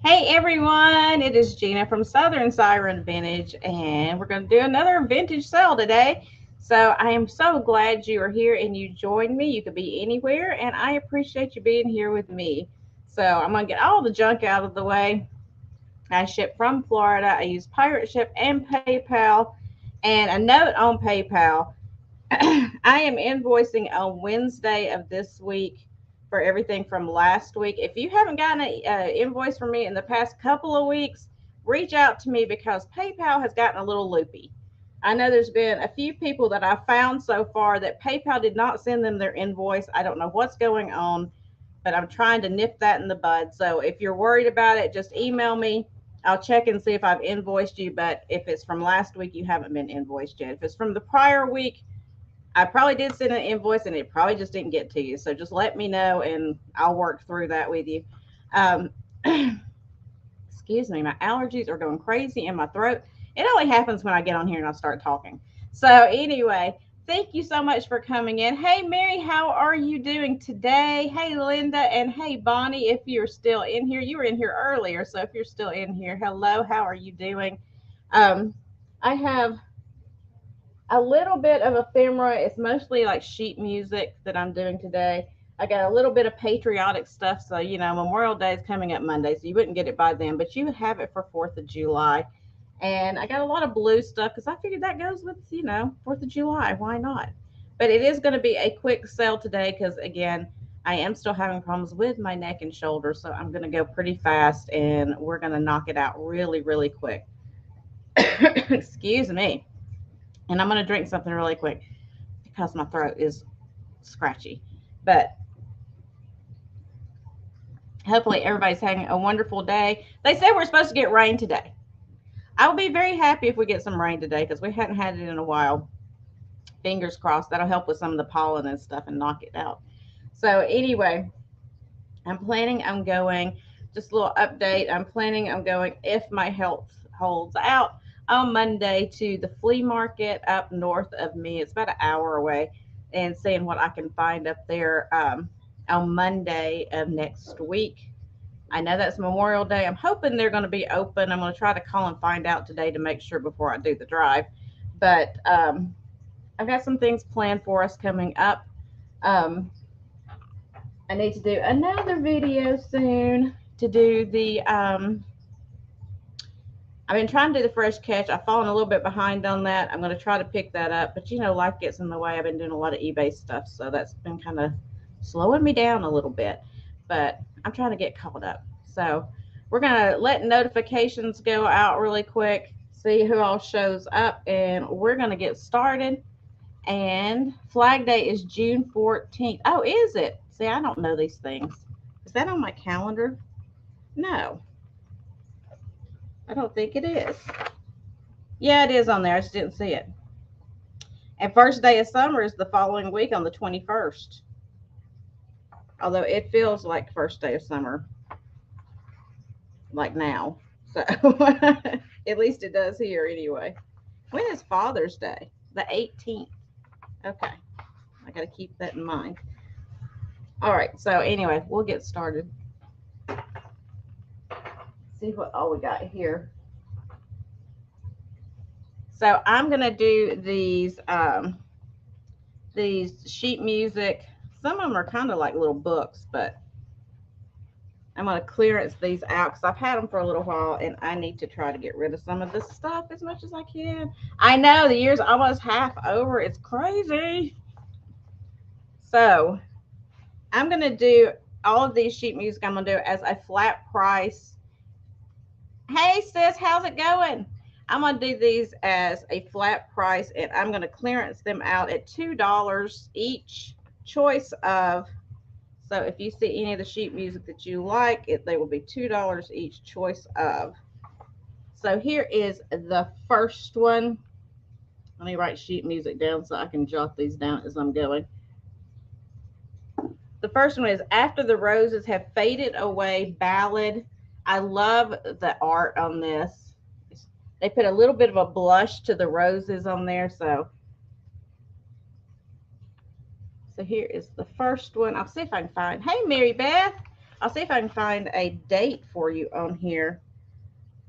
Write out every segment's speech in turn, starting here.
Hey everyone, it is Gina from Southern Siren Vintage, and we're going to do another vintage sale today. So I am so glad you are here and you joined me. You could be anywhere, and I appreciate you being here with me. So I'm going to get all the junk out of the way. I ship from Florida. I use Pirate Ship and PayPal. And a note on PayPal I am invoicing on Wednesday of this week for everything from last week. If you haven't gotten an invoice from me in the past couple of weeks, reach out to me because PayPal has gotten a little loopy. I know there's been a few people that I've found so far that PayPal did not send them their invoice. I don't know what's going on, but I'm trying to nip that in the bud. So if you're worried about it, just email me. I'll check and see if I've invoiced you. But if it's from last week, you haven't been invoiced yet. If it's from the prior week, I probably did send an invoice and it probably just didn't get to you. So just let me know and I'll work through that with you. Um, excuse me, my allergies are going crazy in my throat. It only happens when I get on here and I start talking. So, anyway, thank you so much for coming in. Hey, Mary, how are you doing today? Hey, Linda, and hey, Bonnie, if you're still in here, you were in here earlier. So, if you're still in here, hello, how are you doing? Um, I have a little bit of ephemera. It's mostly like sheet music that I'm doing today. I got a little bit of patriotic stuff. So, Memorial Day is coming up Monday, so you wouldn't get it by then, but you would have it for 4th of July. And I got a lot of blue stuff because I figured that goes with, 4th of July. Why not? But it is going to be a quick sale today because, again, I am still having problems with my neck and shoulder. So I'm going to go pretty fast and we're going to knock it out really, really quick. Excuse me. And I'm going to drink something really quick because my throat is scratchy. But hopefully, everybody's having a wonderful day. They say we're supposed to get rain today. I will be very happy if we get some rain today because we hadn't had it in a while. Fingers crossed. That'll help with some of the pollen and stuff and knock it out. So, anyway, I'm planning on going, just a little update. I'm planning on going, if my health holds out, on Monday to the flea market up north of me. It's about an hour away, and seeing what I can find up there on Monday of next week. I know that's Memorial Day. I'm hoping they're going to be open. I'm going to try to call and find out today to make sure before I do the drive. But I've got some things planned for us coming up. Um, I need to do another video soon to do the. I've been trying to do the fresh catch. I've fallen a little bit behind on that. I'm going to try to pick that up, but life gets in the way. I've been doing a lot of eBay stuff, so that's been kind of slowing me down a little bit. But I'm trying to get caught up. So we're going to let notifications go out really quick, see who all shows up, and we're going to get started. And Flag Day is June 14th. Oh, is it? See, I don't know these things. Is that on my calendar? No, I don't think it is. Yeah, it is on there. I just didn't see it. And first day of summer is the following week on the 21st. Although it feels like first day of summer, like now. So at least it does here anyway. When is Father's Day? The 18th. Okay. I got to keep that in mind. All right. So anyway, we'll get started. See what all we got here. So I'm gonna do these sheet music. Some of them are kind of like little books, but I'm gonna clearance these out because I've had them for a little while, and I need to try to get rid of some of this stuff as much as I can. I know the year's almost half over. It's crazy. So I'm gonna do all of these sheet music. I'm gonna do it as a flat price. Hey sis, how's it going? I'm gonna do these as a flat price, and I'm gonna clearance them out at $2 each. Choice of, so if you see any of the sheet music that you like, they will be $2 each. Choice of. So here is the first one. Let me write sheet music down so I can jot these down as I'm going. The first one is After the Roses Have Faded Away Ballad. I love the art on this. They put a little bit of a blush to the roses on there. So here is the first one. I'll see if I can find. Hey, Mary Beth. I'll see if I can find a date for you on here.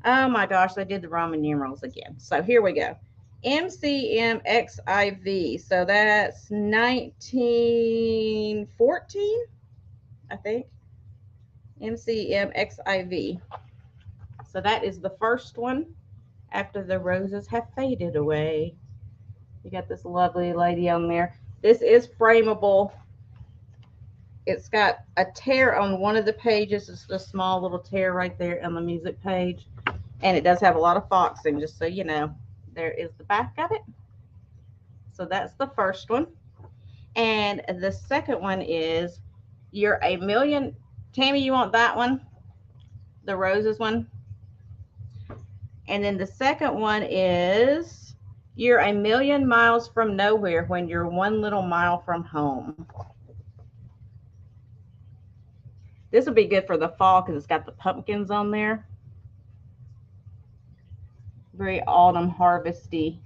Oh my gosh, they did the Roman numerals again. So here we go. MCMXIV. So that's 1914, I think. MCMXIV. So that is the first one after the roses have faded away. You got this lovely lady on there. This is frameable. It's got a tear on one of the pages. It's a small little tear right there on the music page. And it does have a lot of foxing, just so you know. There is the back of it. So that's the first one. And the second one is You're a Million. Tammy, you want that one? The roses one? And then the second one is You're a Million Miles from Nowhere when you're one little mile from home. This will be good for the fall because it's got the pumpkins on there. Very autumn harvesty.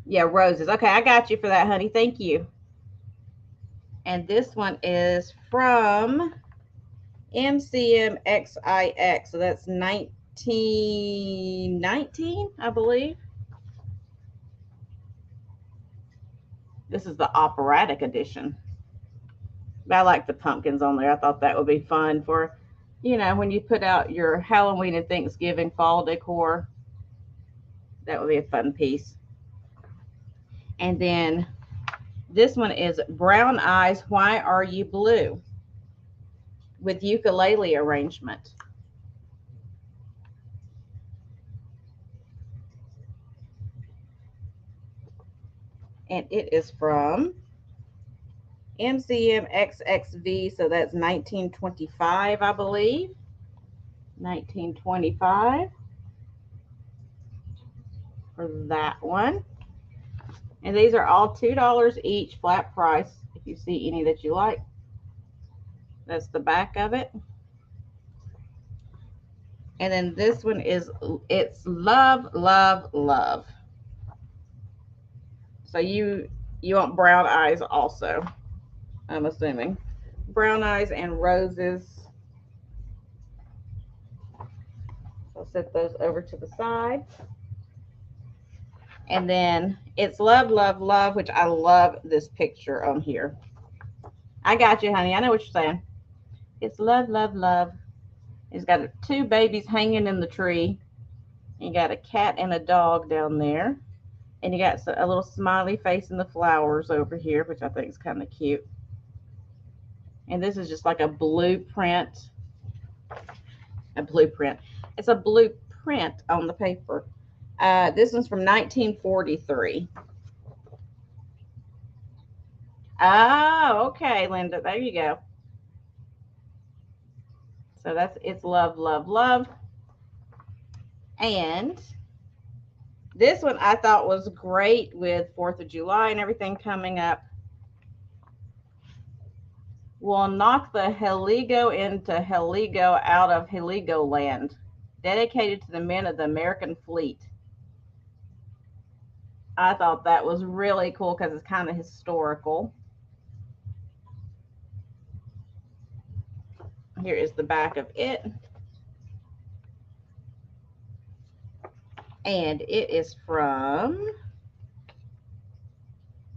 Yeah, roses. Okay, I got you for that, honey. Thank you. And this one is from MCMXIX. So that's 1919, I believe. This is the operatic edition. I like the pumpkins on there. I thought that would be fun for, when you put out your Halloween and Thanksgiving fall decor. That would be a fun piece. And then this one is Brown Eyes, Why Are You Blue? With ukulele arrangement. And it is from MCMXXV, so that's 1925, I believe. 1925 for that one. And these are all $2 each, flat price, if you see any that you like. That's the back of it. And then this one it's Love, Love, Love. So you want brown eyes also, I'm assuming. Brown eyes and roses. I'll set those over to the side. And then it's Love, Love, Love, which I love this picture on here. I got you, honey. I know what you're saying. It's Love, Love, Love. It's got two babies hanging in the tree. You got a cat and a dog down there. And you got a little smiley face in the flowers over here, which I think is kind of cute. And this is just like a blueprint. It's a blueprint on the paper. This one's from 1943. Oh, okay, Linda. There you go. So it's Love, Love, Love. And this one I thought was great with 4th of July and everything coming up. We'll knock the Heligo into Heligo out of Heligoland. Dedicated to the men of the American fleet. I thought that was really cool because it's kind of historical. Here is the back of it. And it is from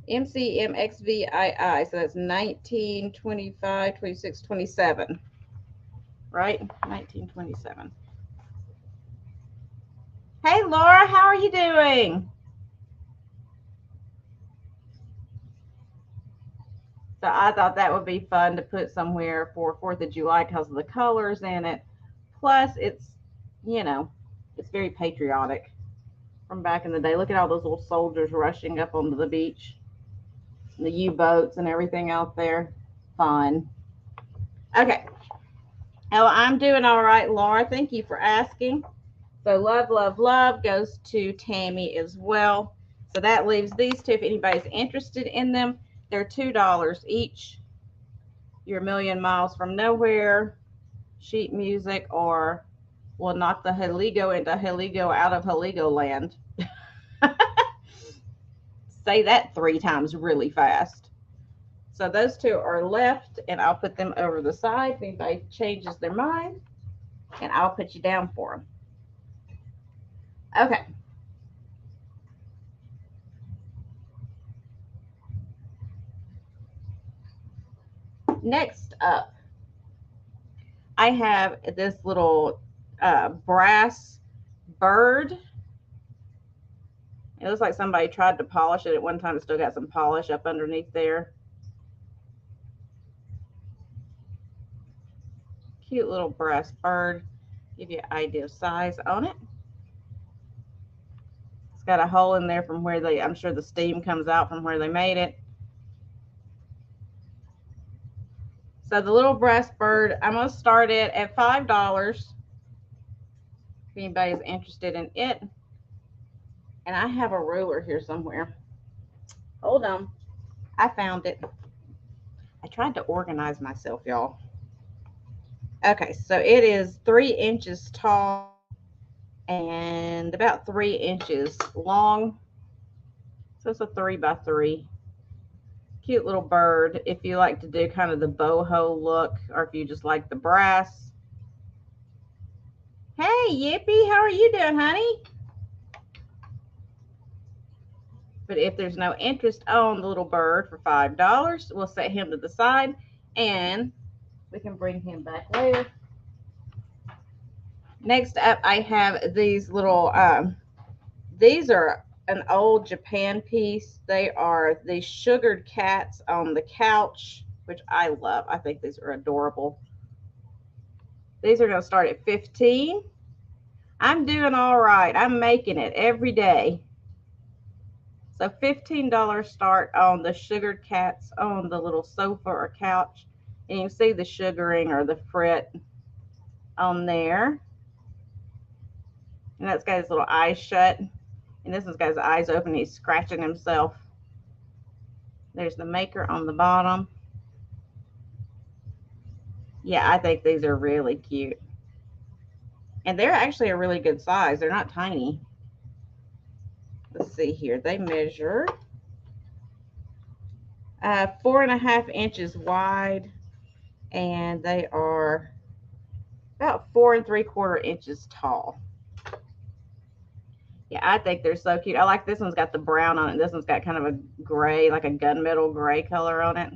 MCMXVII. So that's 1925, 26, 27. Right? 1927. Hey, Laura, how are you doing? So I thought that would be fun to put somewhere for 4th of July because of the colors in it. Plus, it's very patriotic from back in the day. Look at all those little soldiers rushing up onto the beach. The U-boats and everything out there. Fun. Okay. Oh, I'm doing all right, Laura. Thank you for asking. So Love, Love, Love goes to Tammy as well. So that leaves these two. If anybody's interested in them, they're $2 each. You're a Million Miles from Nowhere, sheet music, or we'll knock the Heligo into Heligo out of Heligoland. Say that 3 times really fast. So those two are left, and I'll put them over the side if anybody changes their mind, and I'll put you down for them. Okay. Next up, I have this little brass bird. It looks like somebody tried to polish it at one time. It still got some polish up underneath there. Cute little brass bird. Give you an idea of size on it. It's got a hole in there from where I'm sure the steam comes out from where they made it. So the little brass bird, I'm going to start it at $5 if anybody's interested in it. And I have a ruler here somewhere. Hold on. I found it. I tried to organize myself, y'all. Okay, so it is 3 inches tall and about 3 inches long. So it's a 3 by 3. Cute little bird if you like to do kind of the boho look, or if you just like the brass. Hey, Yippee, how are you doing, honey? But if there's no interest on the little bird for $5, we'll set him to the side and we can bring him back later. Next up, I have these little, these are an old Japan piece. They are the sugared cats on the couch, which I love. I think these are adorable. These are going to start at $15. I'm doing all right. I'm making it every day. So $15 start on the sugared cats on the little sofa or couch. And you can see the sugaring or the fret on there. And that's got his little eyes shut. And this one's got his eyes open. He's scratching himself. There's the maker on the bottom. Yeah, I think these are really cute. And they're actually a really good size. They're not tiny. Let's see here. They measure 4.5 inches wide. And they are about 4 3/4 inches tall. Yeah, I think they're so cute. I like this one's got the brown on it. This one's got kind of a gray, like a gunmetal gray color on it.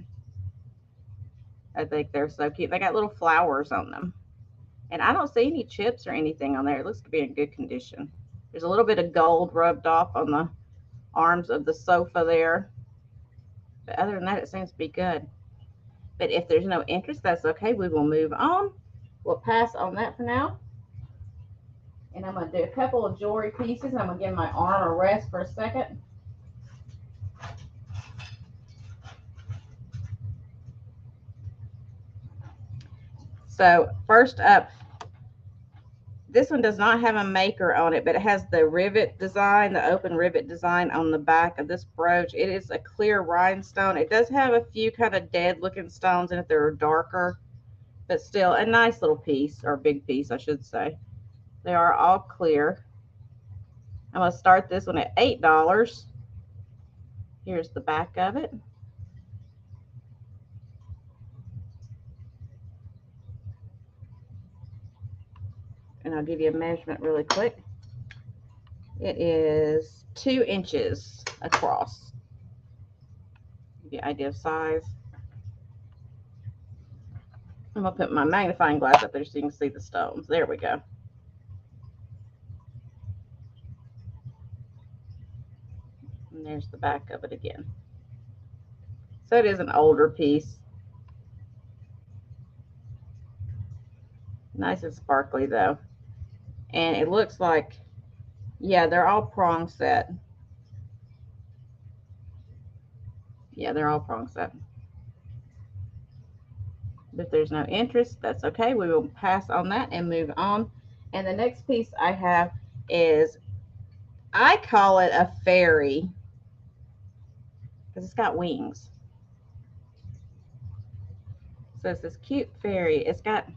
I think they're so cute. They got little flowers on them. And I don't see any chips or anything on there. It looks to be in good condition. There's a little bit of gold rubbed off on the arms of the sofa there. But other than that, it seems to be good. But if there's no interest, that's okay. We will move on. We'll pass on that for now. And I'm going to do a couple of jewelry pieces. I'm going to give my arm a rest for a second. So first up, this one does not have a maker on it, but it has the rivet design, the open rivet design on the back of this brooch. It is a clear rhinestone. It does have a few kind of dead looking stones in it that are darker, but still a nice little piece, or big piece, I should say. They are all clear. I'm going to start this one at $8. Here's the back of it. And I'll give you a measurement really quick. It is 2 inches across. Give you an idea of size. I'm going to put my magnifying glass up there so you can see the stones. There we go. And there's the back of it again. So it is an older piece. Nice and sparkly though. And it looks like, yeah, they're all prong set. Yeah, they're all prong set. If there's no interest, that's okay. We will pass on that and move on. And the next piece I have is, I call it a fairy because it's got wings. So it's this cute fairy. It's got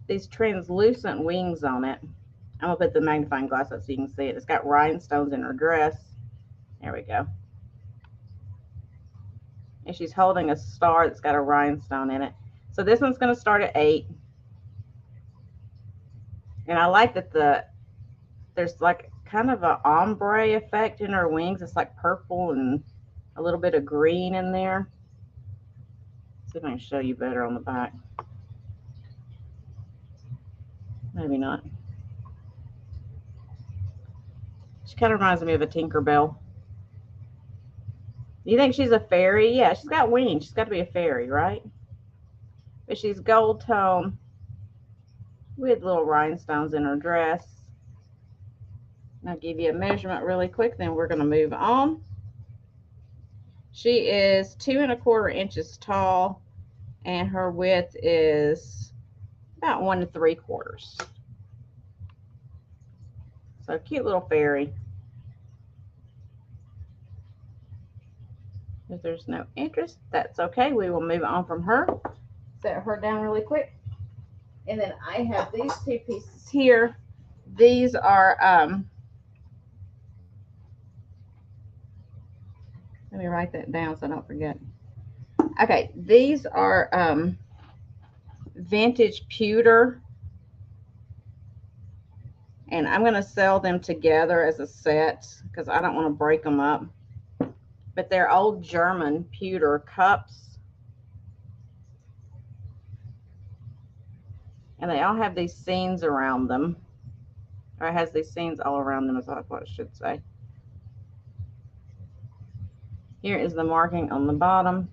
these translucent wings on it. I'm going to put the magnifying glass up so you can see it. It's got rhinestones in her dress. There we go. and she's holding a star that's got a rhinestone in it. So this one's going to start at 8. And I like that there's like kind of an ombre effect in her wings. It's like purple and a little bit of green in there. Let's see if I can show you better on the back. Maybe not. She kind of reminds me of a Tinkerbell. You think she's a fairy? Yeah, she's got wings. She's got to be a fairy, right? But she's gold tone with little rhinestones in her dress. I'll give you a measurement really quick, then we're going to move on. She is 2 1/4 inches tall, and her width is about 1 3/4. So cute little fairy. If there's no interest, that's okay. We will move on from her. Set her down really quick. And then I have these 2 pieces here. These are, let me write that down so I don't forget. Okay, these are vintage pewter. And I'm going to sell them together as a set because I don't want to break them up. But they're old German pewter cups. And they all have these scenes around them. Or it has these scenes all around them is what it should say. Here is the marking on the bottom.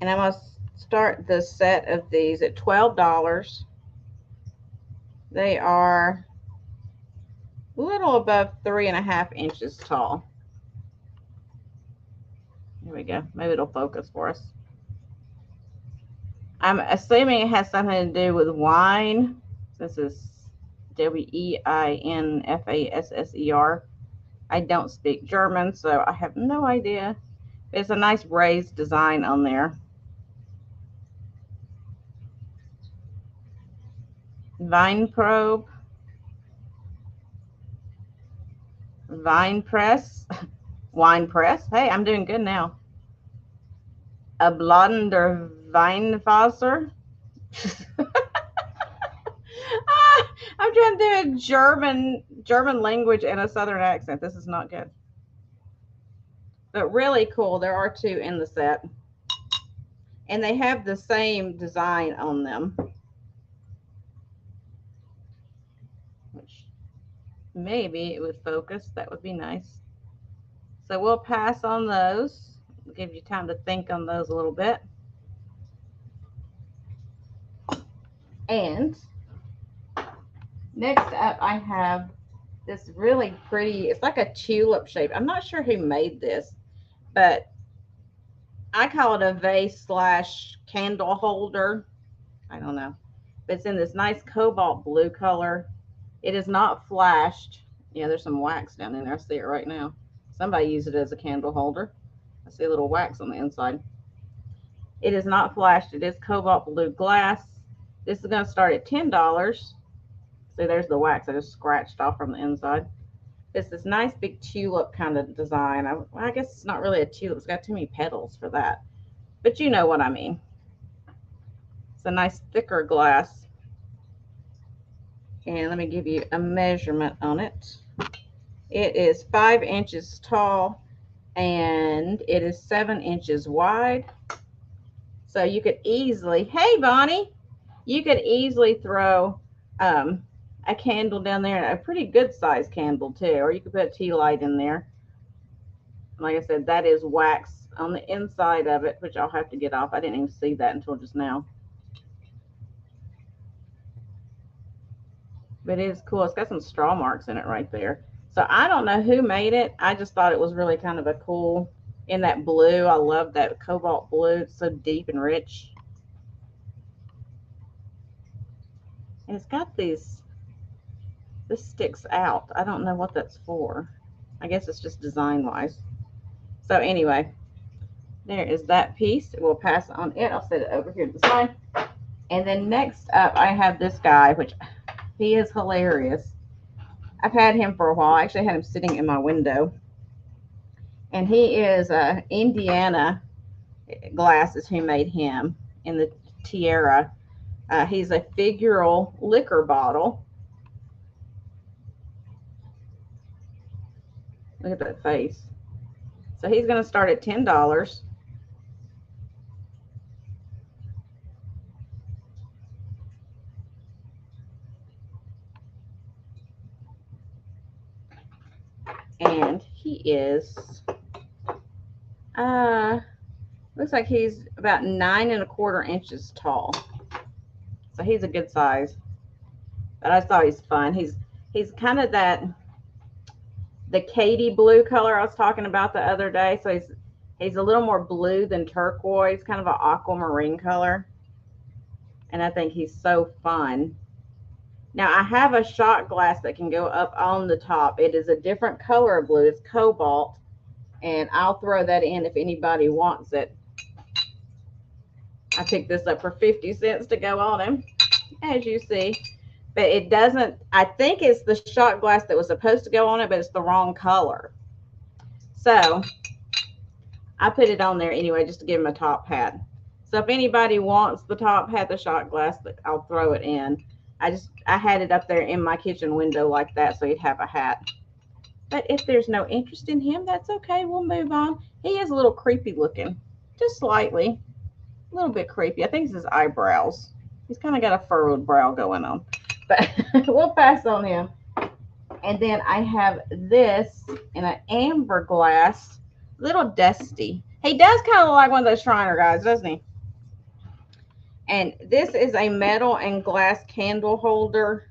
And I'm going to start the set of these at $12. They are a little above 3 1/2 inches tall. Here we go. Maybe it'll focus for us. I'm assuming it has something to do with wine. This is WEINFASSER. I don't speak German, so I have no idea. It's a nice raised design on there. Vine probe. Vine press. Wine press. Hey, I'm doing good now. A blonder Weinwasser. I'm trying to do a German language and a Southern accent. This is not good. But really cool. There are 2 in the set. And they have the same design on them. Which maybe it would focus. That would be nice. So we'll pass on those. We'll give you time to think on those a little bit. And next up, I have this really pretty, it's like a tulip shape. I'm not sure who made this, but I call it a vase / candle holder. I don't know. But it's in this nice cobalt blue color. It is not flashed. Yeah, there's some wax down in there. I see it right now. Somebody used it as a candle holder. I see a little wax on the inside. It is not flashed. It is cobalt blue glass. This is going to start at $10. See, there's the wax I just scratched off from the inside. It's this nice big tulip kind of design. I guess it's not really a tulip. It's got too many petals for that. But you know what I mean. It's a nice thicker glass. And let me give you a measurement on it. It is 5 inches tall and it is 7 inches wide. So you could easily, hey Bonnie, you could easily throw a candle down there, a pretty good sized candle too, or you could put a tea light in there. Like I said, that is wax on the inside of it, which I'll have to get off. I didn't even see that until just now. But it is cool. It's got some straw marks in it right there. So I don't know who made it. I just thought it was really kind of a cool, in that blue. I love that cobalt blue. It's so deep and rich. And it's got these, this sticks out. I don't know what that's for. I guess it's just design wise. So anyway, there is that piece. We'll pass on it. I'll set it over here to the side. And then next up, I have this guy, which he is hilarious. I've had him for a while. I actually had him sitting in my window. And he is Indiana Glass is who made him in the Terrier. He's a figural liquor bottle. Look at that face. So he's going to start at $10. And he is, looks like he's about 9¼ inches tall. So he's a good size. But I thought he's fun. He's kind of the Katie blue color I was talking about the other day. So he's a little more blue than turquoise, kind of an aquamarine color. And I think he's so fun. Now I have a shot glass that can go up on the top. It is a different color of blue. It's cobalt. And I'll throw that in if anybody wants it. I picked this up for 50 cents to go on him, as you see. But it doesn't, I think it's the shot glass that was supposed to go on it, but it's the wrong color. So I put it on there anyway, just to give him a top hat. So if anybody wants the top hat, the shot glass, I'll throw it in. I had it up there in my kitchen window like that, so he'd have a hat. But if there's no interest in him, that's okay. We'll move on. He is a little creepy looking, just slightly, a little bit creepy. I think it's his eyebrows. He's kind of got a furrowed brow going on, but we'll pass on him. And then I have this in an amber glass, a little dusty. He does kind of look like one of those Shriner guys, doesn't he? And this is a metal and glass candle holder.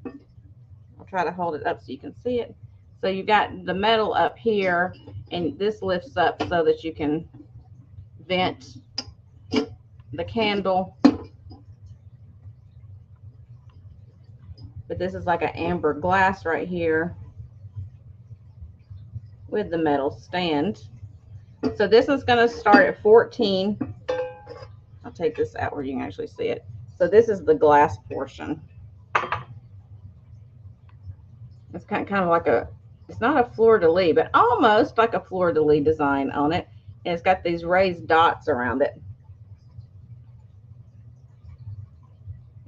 I'll try to hold it up so you can see it. So you got the metal up here, and this lifts up so that you can vent the candle. But this is like an amber glass right here with the metal stand. So this is going to start at 14. I'll take this out where you can actually see it. So this is the glass portion. It's kind of like it's not a fleur-de-lis, but almost like a fleur-de-lis design on it. And it's got these raised dots around it.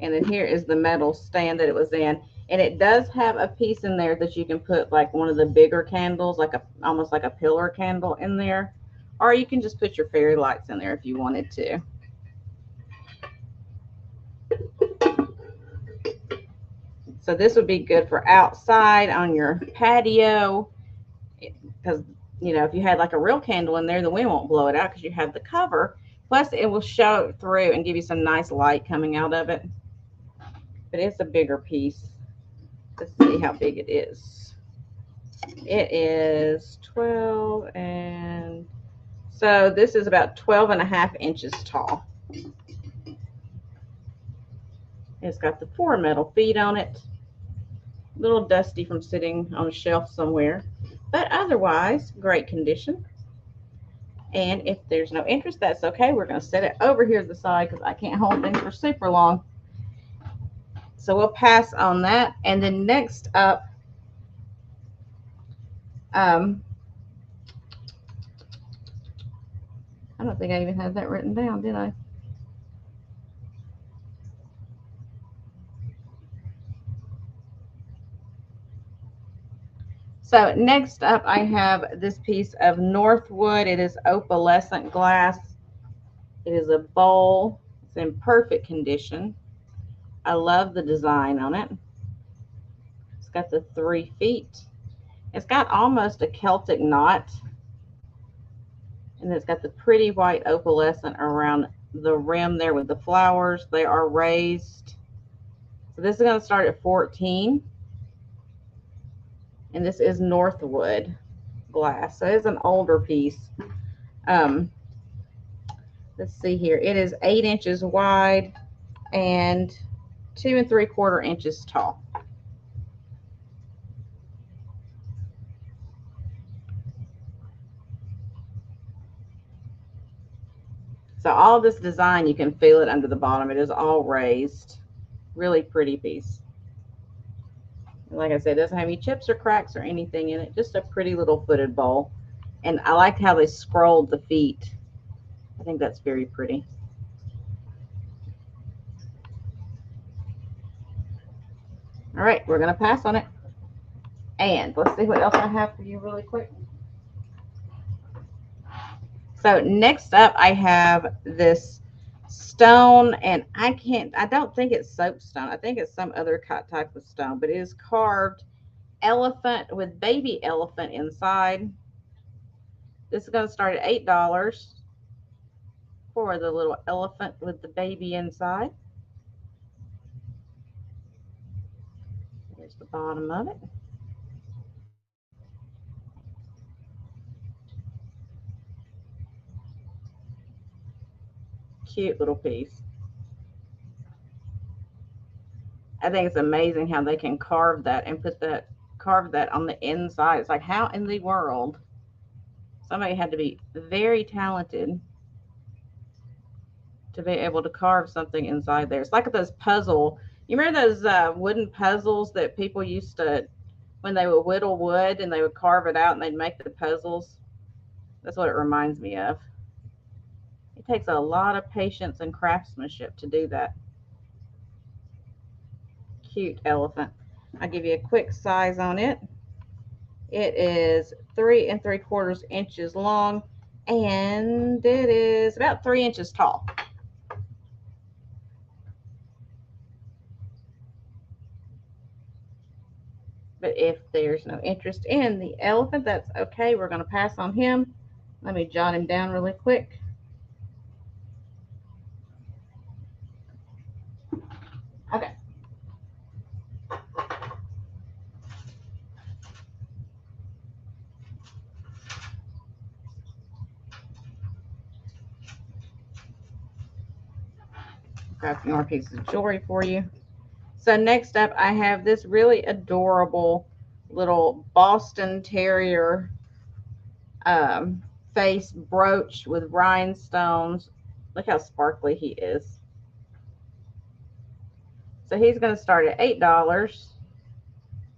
And then here is the metal stand that it was in. And it does have a piece in there that you can put like one of the bigger candles, like almost like a pillar candle in there. Or you can just put your fairy lights in there if you wanted to. So this would be good for outside on your patio, because, you know, if you had like a real candle in there, the wind won't blow it out because you have the cover. Plus, it will show through and give you some nice light coming out of it. But it's a bigger piece. Let's see how big it is. It is 12, and so this is about 12½ inches tall. It's got the 4 metal feet on it. A little dusty from sitting on a shelf somewhere, but otherwise great condition. And if there's no interest, that's okay. We're going to set it over here to the side because I can't hold things for super long. So we'll pass on that. And then next up, I don't think I even had that written down, did I? So next up, I have this piece of Northwood. It is opalescent glass. It is a bowl. It's in perfect condition. I love the design on it. It's got the 3 feet. It's got almost a Celtic knot. And it's got the pretty white opalescent around the rim there with the flowers. They are raised. So this is going to start at 14. And this is Northwood glass. So it's an older piece. Let's see here. It is 8 inches wide and 2 3/4 inches tall. So all this design, you can feel it under the bottom. It is all raised. Really pretty piece. Like I said, it doesn't have any chips or cracks or anything in it. Just a pretty little footed bowl. And I like how they scrolled the feet. I think that's very pretty. All right, we're going to pass on it. And let's see what else I have for you really quick. So next up, I have this stone, and I don't think it's soapstone. I think it's some other type of stone, but it is carved elephant with baby elephant inside. This is going to start at $8 for the little elephant with the baby inside. Here's the bottom of it. Cute little piece. I think it's amazing how they can carve that and carve that on the inside. It's like, how in the world? Somebody had to be very talented to be able to carve something inside there. It's like those puzzle. You remember those wooden puzzles that people used to, when they would whittle wood and they would carve it out and they'd make the puzzles? That's what it reminds me of. It takes a lot of patience and craftsmanship to do that. Cute elephant. I'll give you a quick size on it. It is 3 3/4 inches long, and it is about 3 inches tall. But if there's no interest in the elephant, that's okay. We're going to pass on him. Let me jot him down really quick. Okay. Grab some more pieces of jewelry for you. So next up, I have this really adorable little Boston Terrier face brooch with rhinestones. Look how sparkly he is. So he's going to start at $8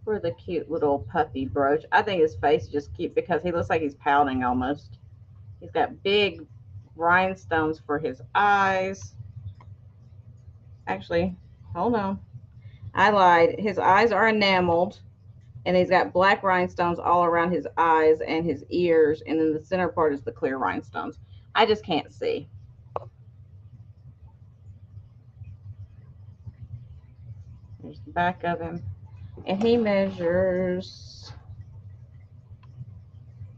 for the cute little puppy brooch. I think his face is just cute because he looks like he's pouting almost. He's got big rhinestones for his eyes. Actually, hold on. I lied. His eyes are enameled, and he's got black rhinestones all around his eyes and his ears, and then the center part is the clear rhinestones. I just can't see. There's the back of him. And he measures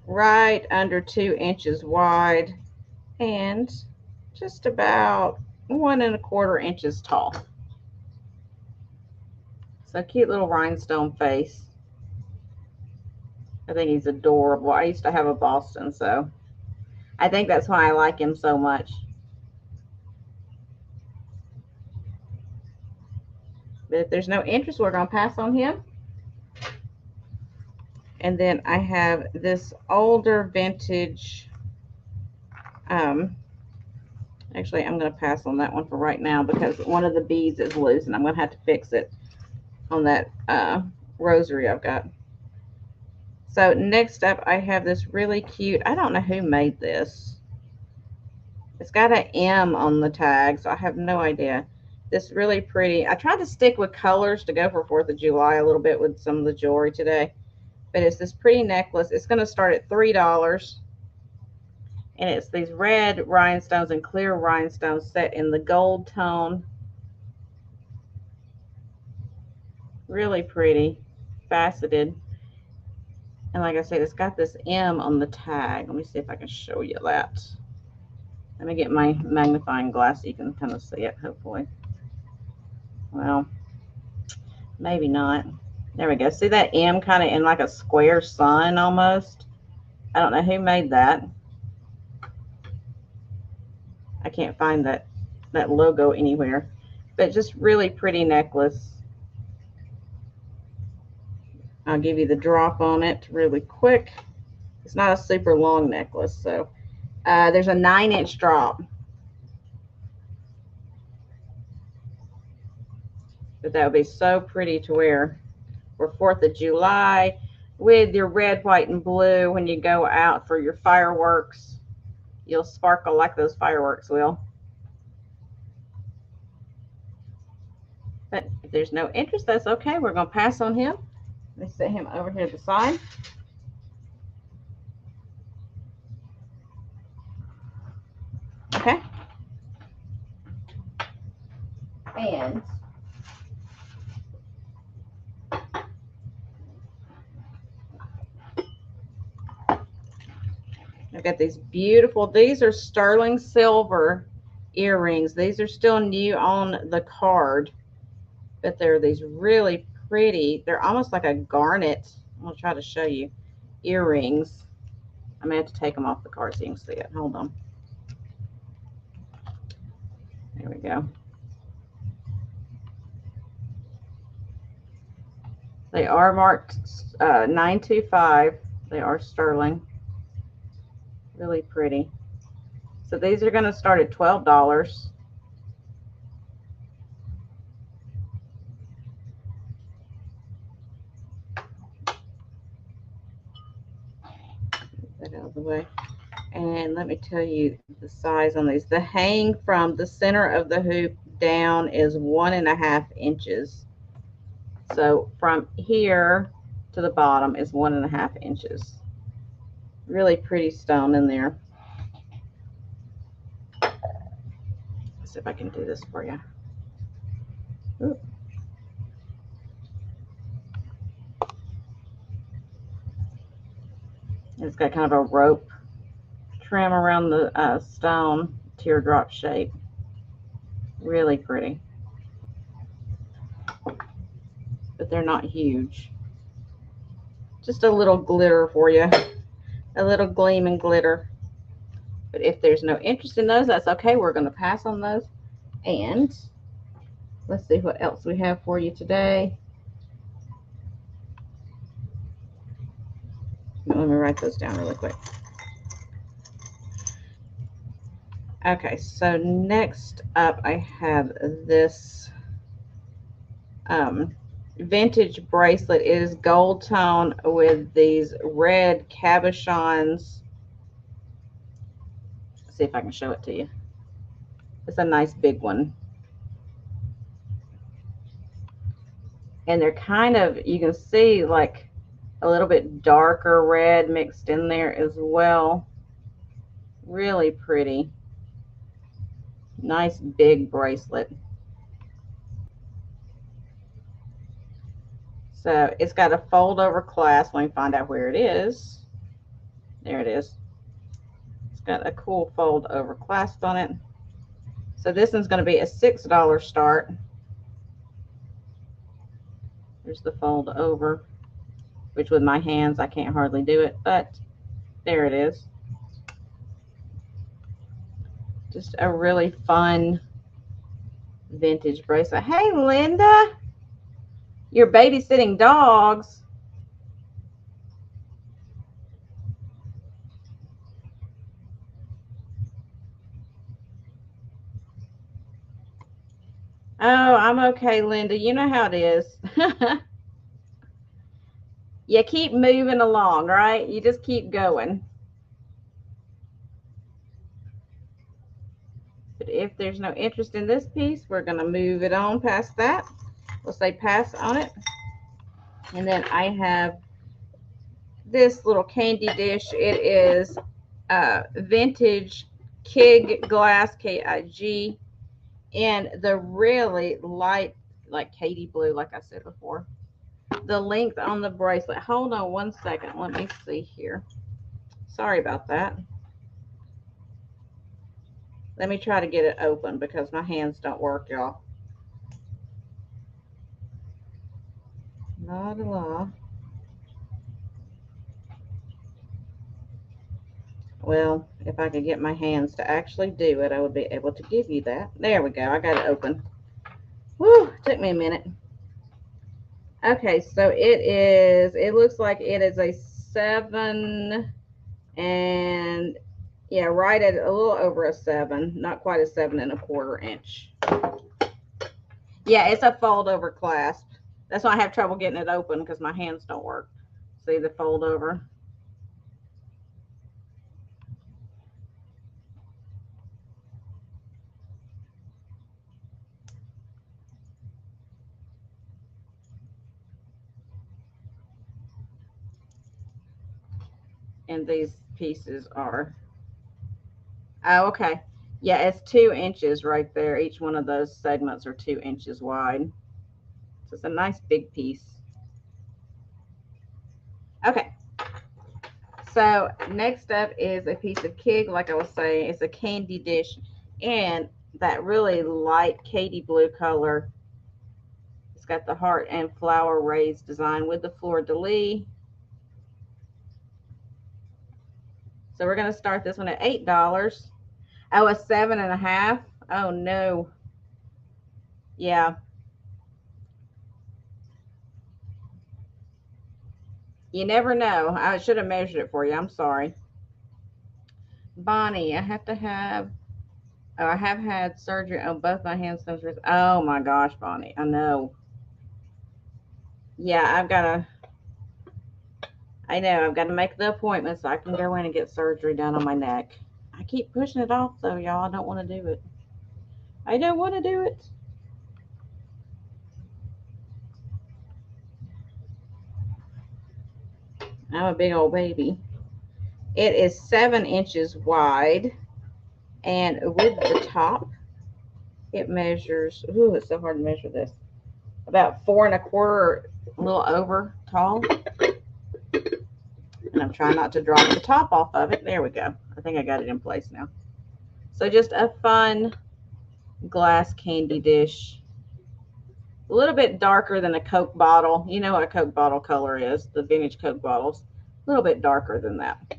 right under 2 inches wide and just about 1 1/4 inches tall. So cute little rhinestone face. I think he's adorable. I used to have a Boston, so I think that's why I like him so much. But if there's no interest, we're going to pass on him. And then I have this older vintage. Actually, I'm going to pass on that one for right now because one of the beads is loose, and I'm going to have to fix it on that rosary I've got. So next up, I have this really cute. I don't know who made this. It's got an M on the tag, so I have no idea. This really pretty. I tried to stick with colors to go for 4th of July a little bit with some of the jewelry today. But it's this pretty necklace. It's going to start at $3. And it's these red rhinestones and clear rhinestones set in the gold tone. Really pretty. Faceted. And like I said, it's got this M on the tag. Let me see if I can show you that. Let me get my magnifying glass so you can kind of see it, hopefully. Well, maybe not. There we go. See that M kind of in like a square sun almost? I don't know who made that. I can't find that logo anywhere. But just really pretty necklace. I'll give you the drop on it really quick. It's not a super long necklace, so there's a 9-inch drop. But that would be so pretty to wear for 4th of July with your red, white, and blue. When you go out for your fireworks, you'll sparkle like those fireworks will. But if there's no interest, that's okay. We're going to pass on him. Let me set him over here to the side. Okay. And I've got these beautiful, these are sterling silver earrings. These are still new on the card, but they're these really pretty. They're almost like a garnet. I'm going to try to show you earrings. I'm going to have to take them off the card so you can see it. Hold on. There we go. They are marked 925. They are sterling. Really pretty. So these are going to start at $12. Get that out of the way. And let me tell you the size on these. The hang from the center of the hoop down is 1.5 inches. So from here to the bottom is 1.5 inches. Really pretty stone in there. Let's see if I can do this for you. Ooh. It's got kind of a rope trim around the stone, teardrop shape. Really pretty. But they're not huge. Just a little glitter for you. A little gleam and glitter. But if there's no interest in those, that's okay. We're going to pass on those. And let's see what else we have for you today. Let me write those down really quick. Okay, so next up I have this vintage bracelet. It is gold tone with these red cabochons. Let's see if I can show it to you. It's a nice big one. And they're kind of, you can see like a little bit darker red mixed in there as well. Really pretty. Nice big bracelet. So it's got a fold over clasp. Let me find out where it is. There it is. It's got a cool fold over clasp on it. So this one's going to be a $6 start. There's the fold over, which with my hands I can't hardly do it, but there it is. Just a really fun vintage bracelet. Hey, Linda, you're babysitting dogs. Oh, I'm okay, Linda. You know how it is. You keep moving along, right? You just keep going. But if there's no interest in this piece, we're going to move it on past that. We'll say pass on it. And then I have this little candy dish. It is vintage Kig glass, K-I-G, and the really light, like Katie blue, like I said before. The length on the bracelet. Hold on one second. Let me see here. Sorry about that. Let me try to get it open because my hands don't work, y'all. Not a lot. Well, if I could get my hands to actually do it, I would be able to give you that. There we go. I got it open. Woo, took me a minute. Okay, so it looks like it is a 7 and yeah, right at a little over a 7, not quite a 7 1/4 inch. Yeah, it's a fold over clasp. That's why I have trouble getting it open because my hands don't work. See the fold over? And these pieces are, oh, okay. Yeah, it's 2 inches right there. Each one of those segments are 2 inches wide. So it's a nice big piece. Okay. So next up is a piece of kig, like I was saying. It's a candy dish. And that really light Katy blue color. It's got the heart and flower raised design with the fleur-de-lis. So we're going to start this one at $8. Oh, a 7.5. Oh no. Yeah. You never know. I should have measured it for you. I'm sorry. Bonnie, I have to have, oh, I have had surgery on both my hands. Oh my gosh, Bonnie. I know. Yeah, I know, I've got to make the appointment so I can go in and get surgery done on my neck. I keep pushing it off though, y'all. I don't want to do it. I don't want to do it. I'm a big old baby. It is 7 inches wide, and with the top, it measures, ooh, it's so hard to measure this, about 4 1/4, a little over tall. And I'm trying not to drop the top off of it. There we go. I think I got it in place now. So just a fun glass candy dish. A little bit darker than a Coke bottle. You know what a Coke bottle color is, the vintage Coke bottles. A little bit darker than that.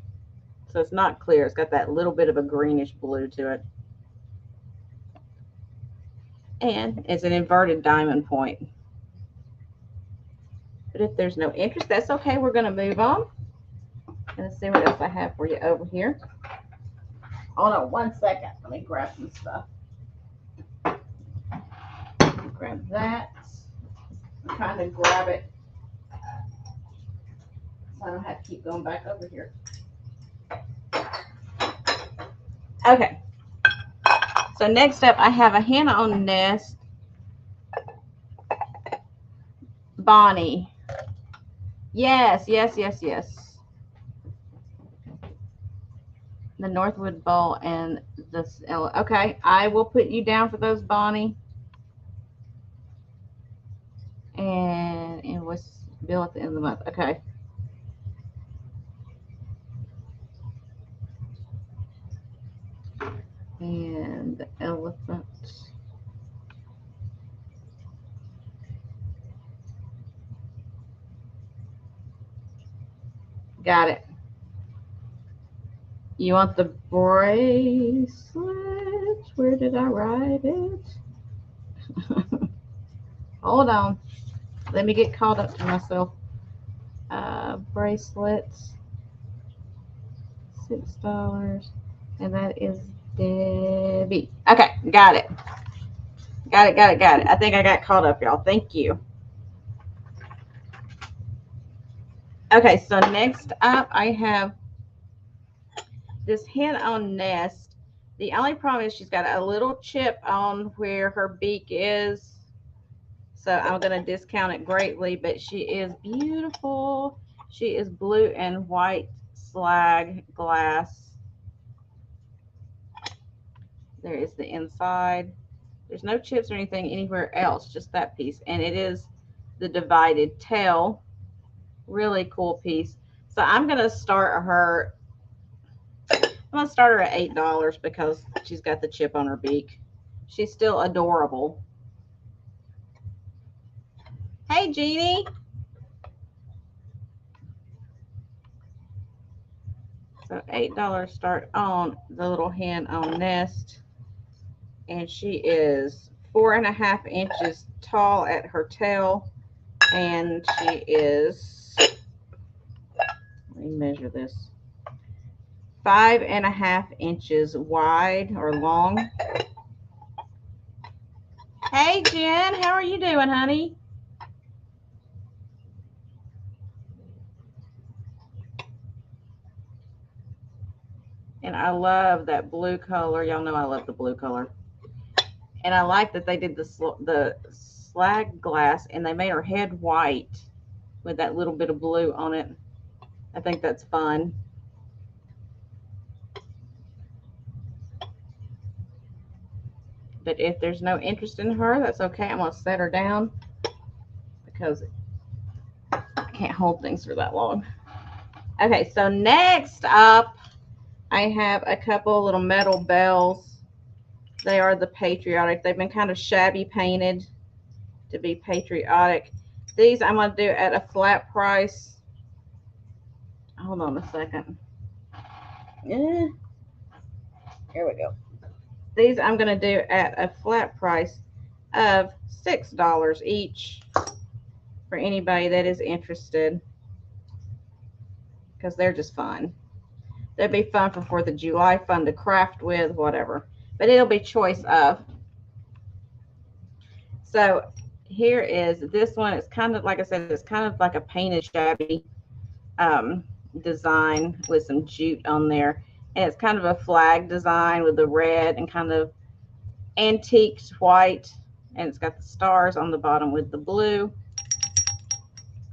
So it's not clear. It's got that little bit of a greenish blue to it. And it's an inverted diamond point. But if there's no interest, that's okay. We're going to move on. And let's see what else I have for you over here. Hold on 1 second. Let me grab some stuff. Grab that. I'm trying to grab it so I don't have to keep going back over here. Okay. So next up, I have a henna on nest. Bonnie. Yes, yes, yes, yes. The Northwood Bowl and this. Okay, I will put you down for those, Bonnie. And invoice bill at the end of the month. Okay. And the elephant. Got it. You want the bracelet? Where did I write it? Hold on. Let me get caught up to myself. Bracelets. $6. And that is Debbie. Okay, got it. Got it, got it, got it. I think I got caught up, y'all. Thank you. Okay, so next up I have this hen on nest. The only problem is she's got a little chip on where her beak is. So I'm going to discount it greatly, but she is beautiful. She is blue and white slag glass. There is the inside. There's no chips or anything anywhere else, just that piece. And it is the divided tail. Really cool piece. So I'm going to start her. I'm going to start her at $8 because she's got the chip on her beak. She's still adorable. Hey, Jeannie. So $8 start on the little hen on nest. And she is 4.5 inches tall at her tail. And she is, let me measure this, 5.5 inches wide or long. Hey, Jen, how are you doing, honey? And I love that blue color. Y'all know I love the blue color. And I like that they did the slag glass and they made her head white with that little bit of blue on it. I think that's fun. But if there's no interest in her, that's okay. I'm going to set her down because I can't hold things for that long. Okay, so next up, I have a couple little metal bells. They are the Patriotic. They've been kind of shabby painted to be patriotic. These I'm going to do at a flat price. Hold on a second. Yeah. Here we go. These I'm going to do at a flat price of $6 each for anybody that is interested, because they're just fun. They'd be fun for 4th of July, fun to craft with, whatever. But it'll be choice of. So here is this one. It's kind of, like I said, it's kind of like a painted shabby design with some jute on there. And it's kind of a flag design with the red and kind of antiqued white. And it's got the stars on the bottom with the blue.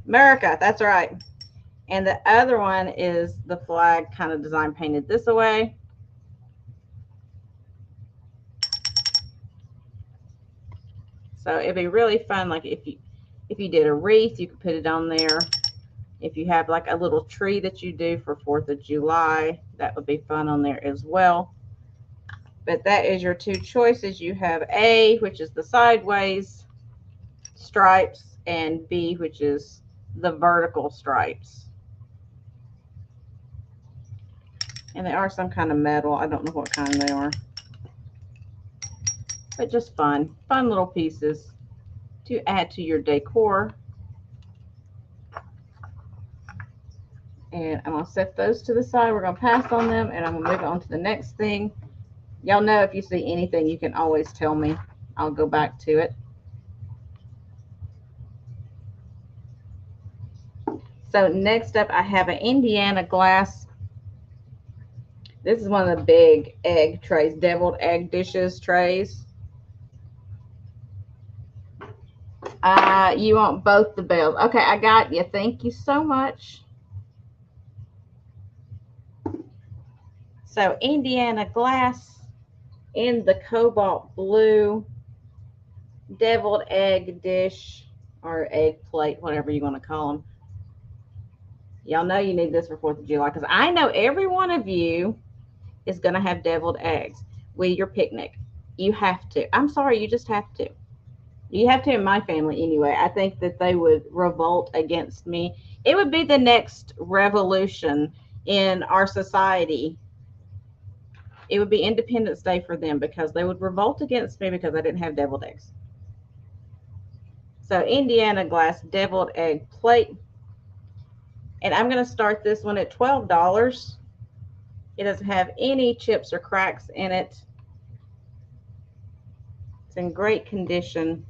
America, that's right. And the other one is the flag kind of design painted this way. So it'd be really fun. Like if you did a wreath, you could put it on there. If you have like a little tree that you do for 4th of July, that would be fun on there as well. But that is your two choices. You have A, which is the sideways stripes, and B, which is the vertical stripes. And they are some kind of metal. I don't know what kind they are. But just fun little pieces to add to your decor. And I'm going to set those to the side. We're going to pass on them, and I'm going to move on to the next thing. Y'all know if you see anything, you can always tell me. I'll go back to it. So next up, I have an Indiana glass. This is one of the big egg trays, deviled egg dishes trays. You want both the bells. Okay, I got you. Thank you so much. So Indiana glass in the cobalt blue deviled egg dish or egg plate, whatever you want to call them. Y'all know you need this for 4th of July because I know every one of you is going to have deviled eggs with your picnic. You have to. I'm sorry, you just have to. You have to in my family anyway. I think that they would revolt against me. It would be the next revolution in our society. It would be Independence Day for them because they would revolt against me because I didn't have deviled eggs. So Indiana glass deviled egg plate. And I'm going to start this one at $12. It doesn't have any chips or cracks in it. It's in great condition.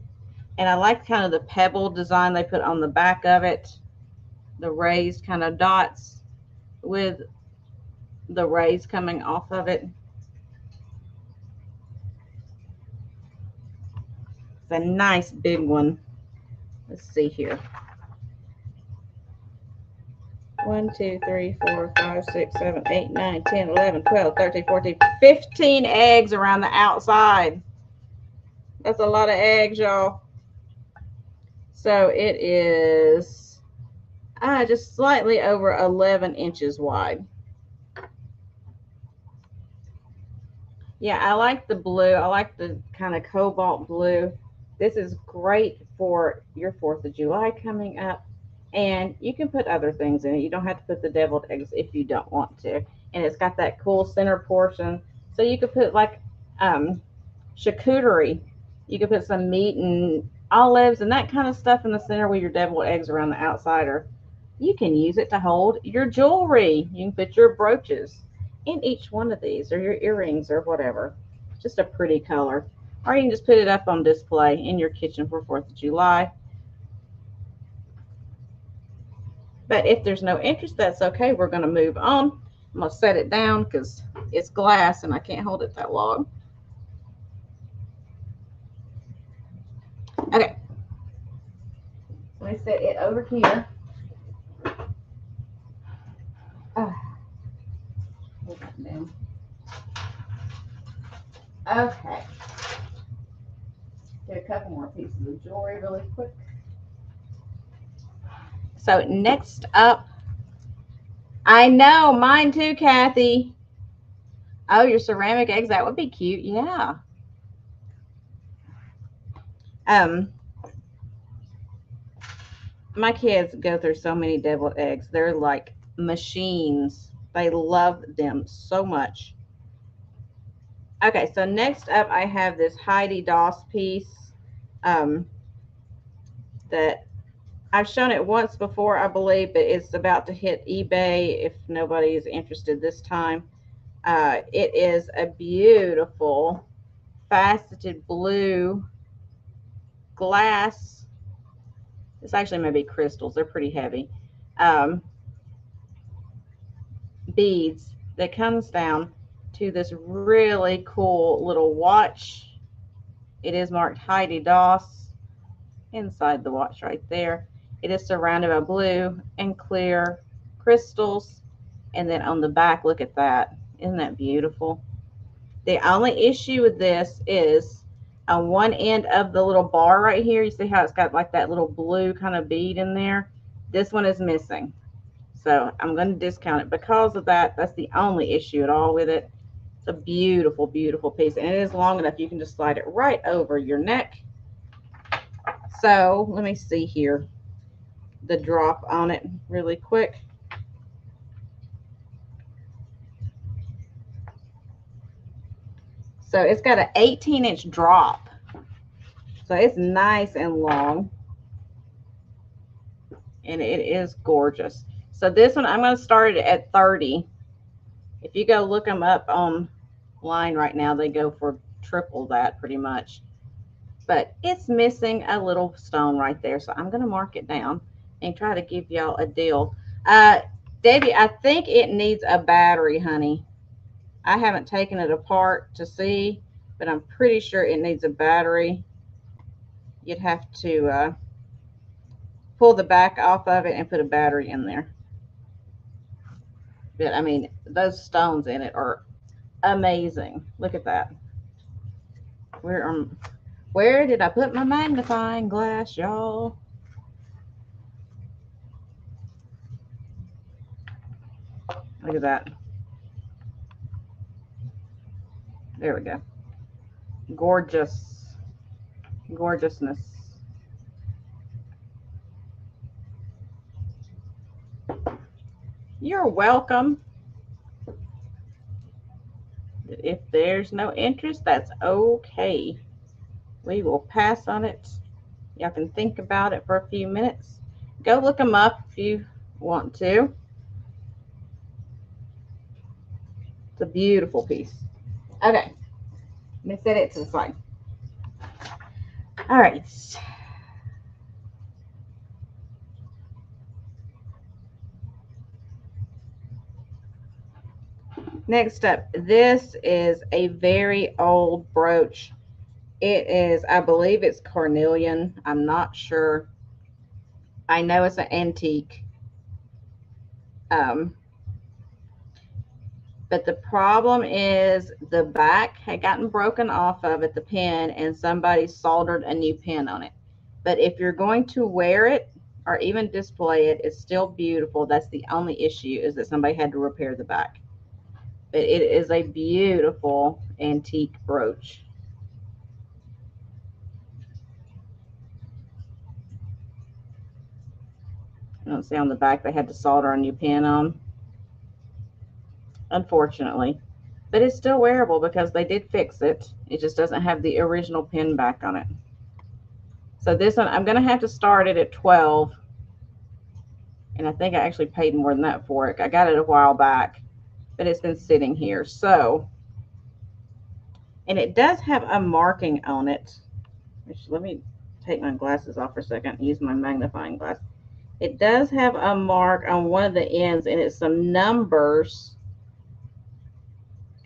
And I like kind of the pebble design they put on the back of it. The raised kind of dots with the rays coming off of it. It's a nice big one. Let's see here. 1, 2, 3, 4, 5, 6, 7, 8, 9, 10, 11, 12, 13, 14, 15 eggs around the outside. That's a lot of eggs, y'all. So it is just slightly over 11 inches wide. Yeah, I like the blue. I like the kind of cobalt blue. This is great for your 4th of July coming up. And you can put other things in it. You don't have to put the deviled eggs if you don't want to. And it's got that cool center portion. So you could put like charcuterie. You could put some meat and olives and that kind of stuff in the center with your deviled eggs around the outside. Or you can use it to hold your jewelry. You can put your brooches in each one of these, or your earrings or whatever. Just a pretty color. Or you can just put it up on display in your kitchen for 4th of July. But if there's no interest, that's okay. We're going to move on. I'm going to set it down because it's glass and I can't hold it that long. Okay. Let me set it over here. Hold that down. Okay. Get a couple more pieces of jewelry really quick. So next up, I know, mine too, Kathy. Oh, your ceramic eggs, that would be cute. Yeah. My kids go through so many deviled eggs. They're like machines. They love them so much. Okay, so next up I have this Heidi Daus piece that I've shown it once before, I believe, but it's about to hit eBay if nobody is interested this time. It is a beautiful faceted blue glass. It's actually maybe crystals. They're pretty heavy. Beads that comes down to this really cool little watch. It is marked Heidi Daus inside the watch right there. It is surrounded by blue and clear crystals. And then on the back, look at that. Isn't that beautiful? The only issue with this is on one end of the little bar right here, you see how it's got like that little blue kind of bead in there? This one is missing. So I'm going to discount it because of that. That's the only issue at all with it. It's a beautiful, beautiful piece. And it is long enough you can just slide it right over your neck. So let me see here. The drop on it really quick. So it's got an 18-inch drop. So it's nice and long. And it is gorgeous. So this one, I'm going to start it at 30. If you go look them up online right now, they go for triple that pretty much. But it's missing a little stone right there. So I'm going to mark it down and try to give y'all a deal. Debbie, I think it needs a battery, honey. I haven't taken it apart to see, but I'm pretty sure it needs a battery. You'd have to pull the back off of it and put a battery in there. But I mean, those stones in it are amazing. Look at that. Where did I put my magnifying glass, y'all? Look at that. There we go. Gorgeous. Gorgeousness. You're welcome. If there's no interest, that's okay. We will pass on it. Y'all can think about it for a few minutes. Go look them up if you want to. It's a beautiful piece. Okay. Let me set it to the side. All right. Next up, this is a very old brooch. It is, I believe it's Carnelian. I'm not sure. I know it's an antique. But the problem is the back had gotten broken off of it, the pin, and somebody soldered a new pin on it. But if you're going to wear it or even display it, it's still beautiful. That's the only issue, is that somebody had to repair the back. But it is a beautiful antique brooch. You don't see on the back they had to solder a new pin on, unfortunately. But it's still wearable because they did fix it. It just doesn't have the original pin back on it. So this one, I'm going to have to start it at 12. And I think I actually paid more than that for it. I got it a while back, but it's been sitting here. So, and it does have a marking on it. Let me take my glasses off for a second and use my magnifying glass. It does have a mark on one of the ends, and it's some numbers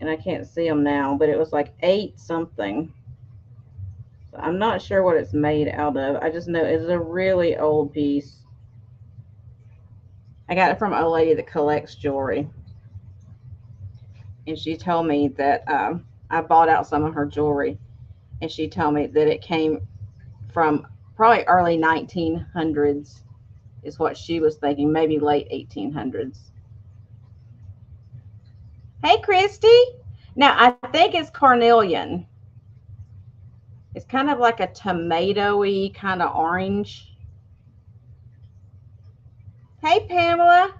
and I can't see them now, but it was like 8 something. So I'm not sure what it's made out of. I just know it's a really old piece. I got it from a lady that collects jewelry, and she told me that I bought out some of her jewelry, and she told me that it came from probably early 1900s is what she was thinking, maybe late 1800s. Hey, Christy. Now, I think it's carnelian. It's kind of like a tomatoey kind of orange. Hey, Pamela.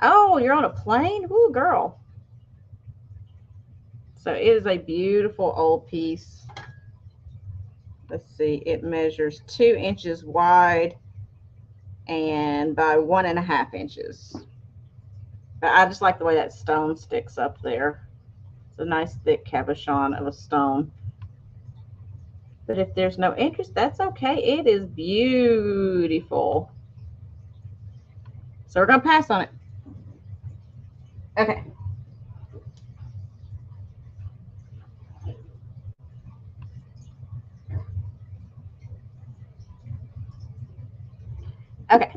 Oh, you're on a plane? Ooh, girl. So it is a beautiful old piece. Let's see, it measures 2 inches wide and by 1.5 inches. But I just like the way that stone sticks up there. It's a nice thick cabochon of a stone. But if there's no interest, that's okay. It is beautiful. So we're going to pass on it. Okay. Okay.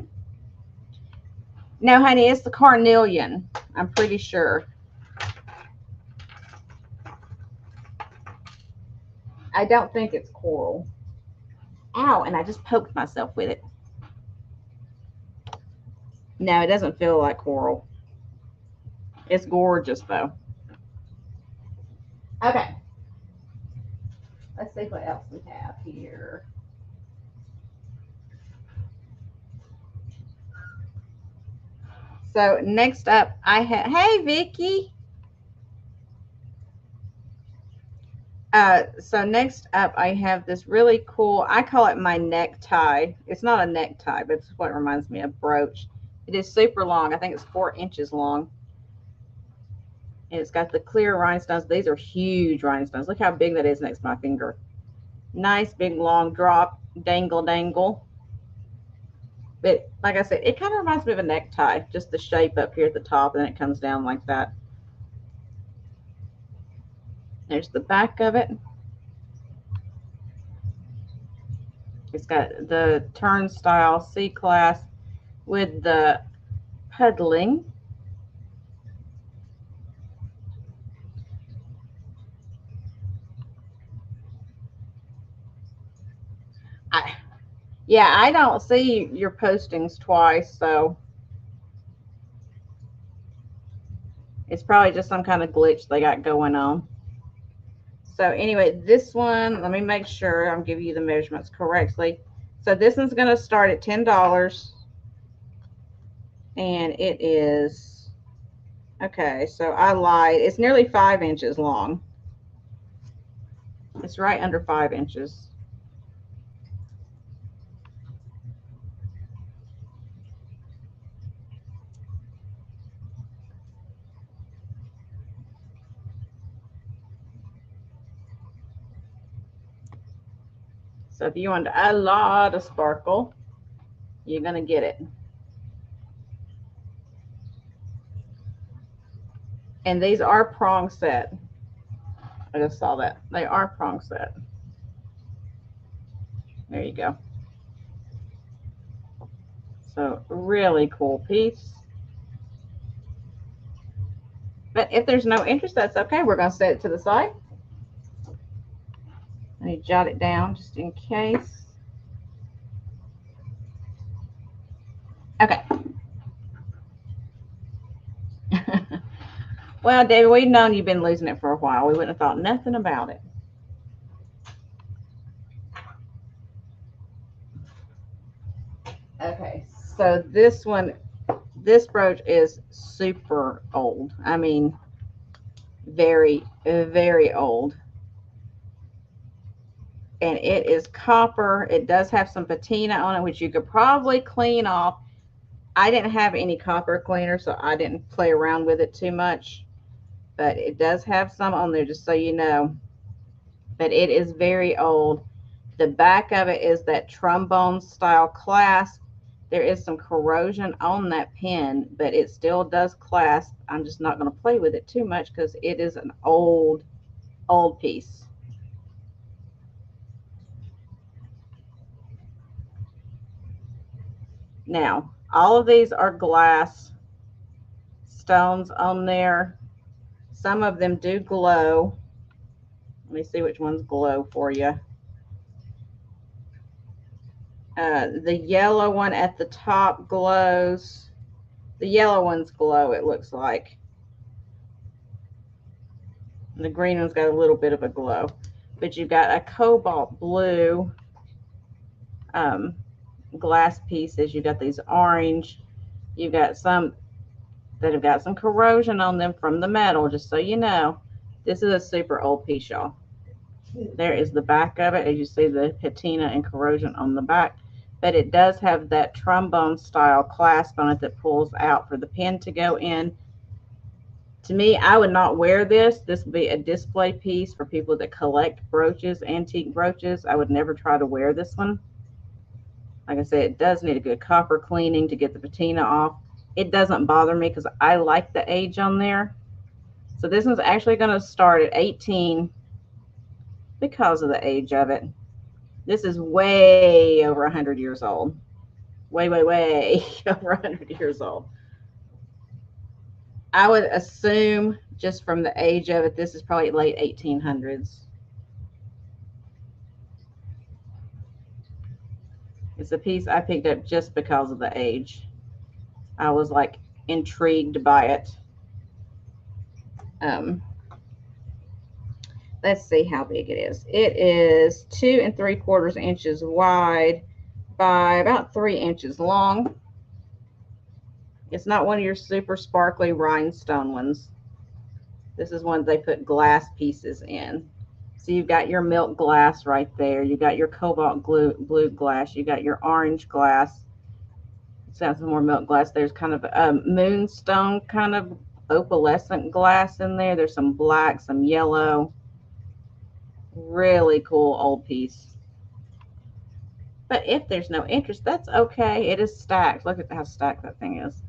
Now, honey, it's the carnelian. I'm pretty sure. I don't think it's coral. Ow, and I just poked myself with it. No, it doesn't feel like coral. It's gorgeous, though. Okay. Let's see what else we have here. So next up, I have, hey, Vicky. So next up, I have this really cool, I call it my necktie. It's not a necktie, but it's what it reminds me of, brooch. It is super long. I think it's 4 inches long. And it's got the clear rhinestones. These are huge rhinestones. Look how big that is next to my finger. Nice, big, long drop, dangle, dangle. But like I said, it kind of reminds me of a necktie, just the shape up here at the top, and then it comes down like that. There's the back of it. It's got the turnstile C-clasp with the puddling. Yeah, I don't see your postings twice, so it's probably just some kind of glitch they got going on. So anyway, this one, let me make sure I'm giving you the measurements correctly. So this one's going to start at $10. And it is, okay, so I lied. It's nearly 5 inches long. It's right under 5 inches. So if you want a lot of sparkle, you're going to get it. And these are prong set. I just saw that. They are prong set. There you go. So really cool piece. But if there's no interest, that's okay. We're going to set it to the side. Let me jot it down just in case. Okay. Well, David, we've known you've been losing it for a while. We wouldn't have thought nothing about it. Okay, so this one, this brooch is super old. I mean, very, very old. And it is copper. It does have some patina on it, which you could probably clean off. I didn't have any copper cleaner, so I didn't play around with it too much. But it does have some on there, just so you know. But it is very old. The back of it is that trombone style clasp There is some corrosion on that pin, but it still does clasp. I'm just not going to play with it too much because it is an old piece. Now, all of these are glass stones on there. Some of them do glow. Let me see which ones glow for you. The yellow one at the top glows. The yellow ones glow, it looks like. And the green one's got a little bit of a glow. But you've got a cobalt blue glass pieces. You've got these orange. You've got some that have got some corrosion on them from the metal, just so you know. This is a super old piece, y'all. There is the back of it, as you see the patina and corrosion on the back. But it does have that trombone style clasp on it that pulls out for the pin to go in. To me, I would not wear this. This would be a display piece for people that collect brooches, antique brooches. I would never try to wear this one. Like I said, it does need a good copper cleaning to get the patina off. It doesn't bother me because I like the age on there. So this one's actually going to start at 18 because of the age of it. This is way over 100 years old. Way over 100 years old. I would assume, just from the age of it, this is probably late 1800s. It's a piece I picked up just because of the age. I was like intrigued by it. Let's see how big it is. It is 2 3/4 inches wide by about 3 inches long. It's not one of your super sparkly rhinestone ones. This is one they put glass pieces in. So you've got your milk glass right there. You've got your cobalt blue glass. You got your orange glass. It's got some more milk glass. There's kind of a moonstone kind of opalescent glass in there. There's some black, some yellow. Really cool old piece. But if there's no interest, that's okay. It is stacked. Look at how stacked that thing is.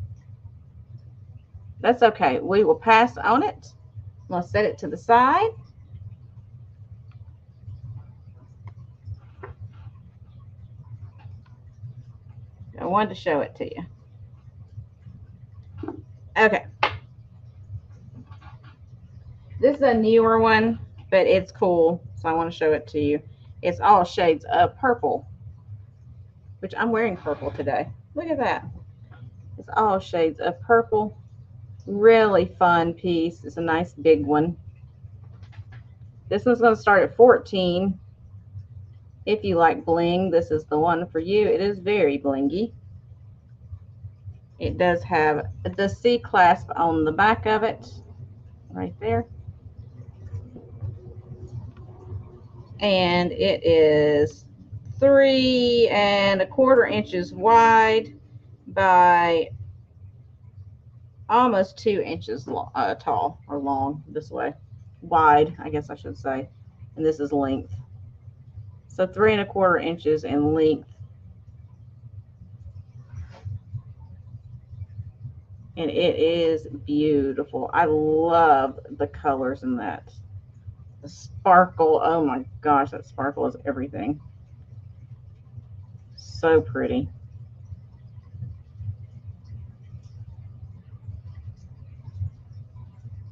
That's okay. We will pass on it. I'm going to set it to the side. I wanted to show it to you. Okay. This is a newer one, but it's cool, so I want to show it to you. It's all shades of purple, which I'm wearing purple today. Look at that. It's all shades of purple. Really fun piece. It's a nice big one. This one's going to start at 14. If you like bling, this is the one for you. It is very blingy. It does have the C clasp on the back of it, right there. And it is 3 1/4 inches wide by almost 2 inches tall, or long this way. Wide, I guess I should say. And this is length. So 3 1/4 inches in length. And it is beautiful. I love the colors in that. The sparkle, oh my gosh, that sparkle is everything. So pretty.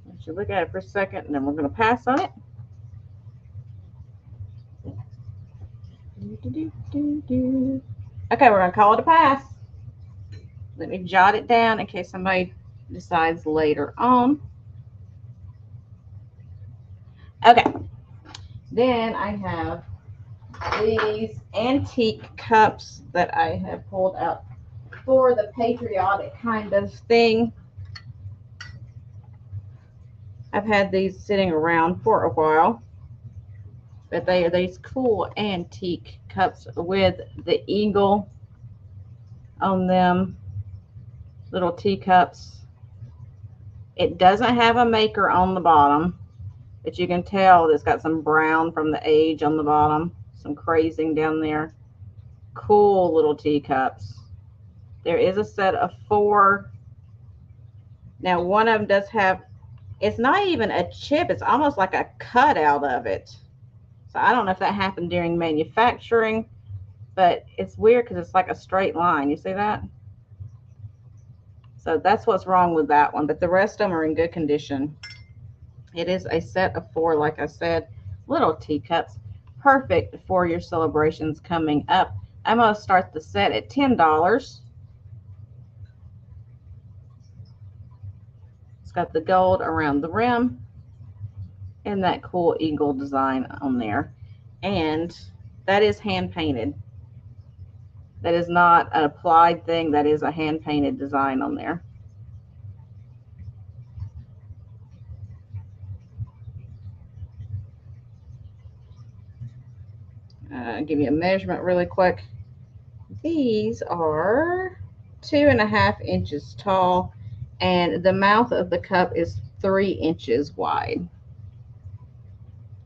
Let you look at it for a second, and then we're going to pass on it. Okay, we're going to call it a pass. Let me jot it down in case somebody decides later on. Okay, then I have these antique cups that I have pulled out for the patriotic kind of thing. I've had these sitting around for a while, but they are these cool antique cups with the eagle on them, little teacups. It doesn't have a maker on the bottom, but you can tell it's got some brown from the age on the bottom, some crazing down there. Cool little teacups. There is a set of 4. Now, one of them does have, it's not even a chip, it's almost like a cutout of it. So I don't know if that happened during manufacturing, but it's weird because it's like a straight line. You see that? So that's what's wrong with that one, but the rest of them are in good condition. It is a set of 4, like I said, little teacups, perfect for your celebrations coming up. I'm going to start the set at $10. It's got the gold around the rim and that cool eagle design on there. And that is hand painted. That is not an applied thing. That is a hand painted design on there. Give you a measurement really quick. These are 2.5 inches tall, and the mouth of the cup is 3 inches wide.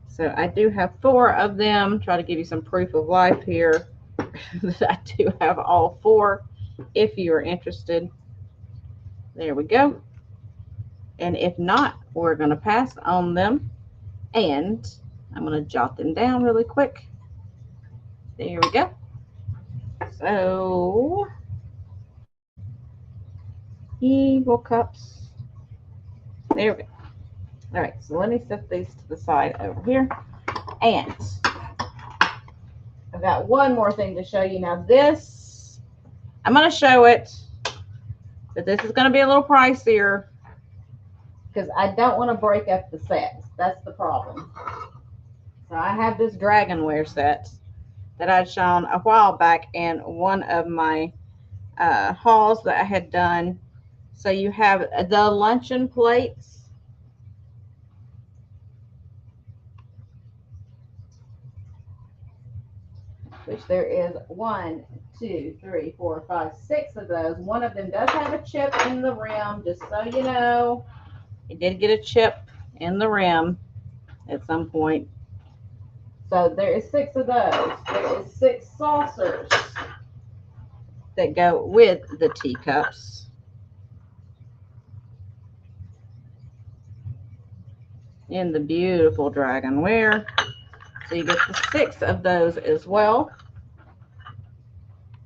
So I do have 4 of them. Try to give you some proof of life here. I do have all 4 if you are interested. There we go. And if not, we're going to pass on them, and I'm going to jot them down really quick. There we go. So, eagle cups. There we go. All right, so let me set these to the side over here. And I've got one more thing to show you. Now this, I'm going to show it, but this is going to be a little pricier because I don't want to break up the set. That's the problem. So I have this dragonware set that I'd shown a while back in one of my hauls that I had done. So you have the luncheon plates, which there is 1, 2, 3, 4, 5, 6 of those. One of them does have a chip in the rim, just so you know. It did get a chip in the rim at some point. So there is 6 of those. There is 6 saucers that go with the teacups. In the beautiful dragonware. So you get the 6 of those as well.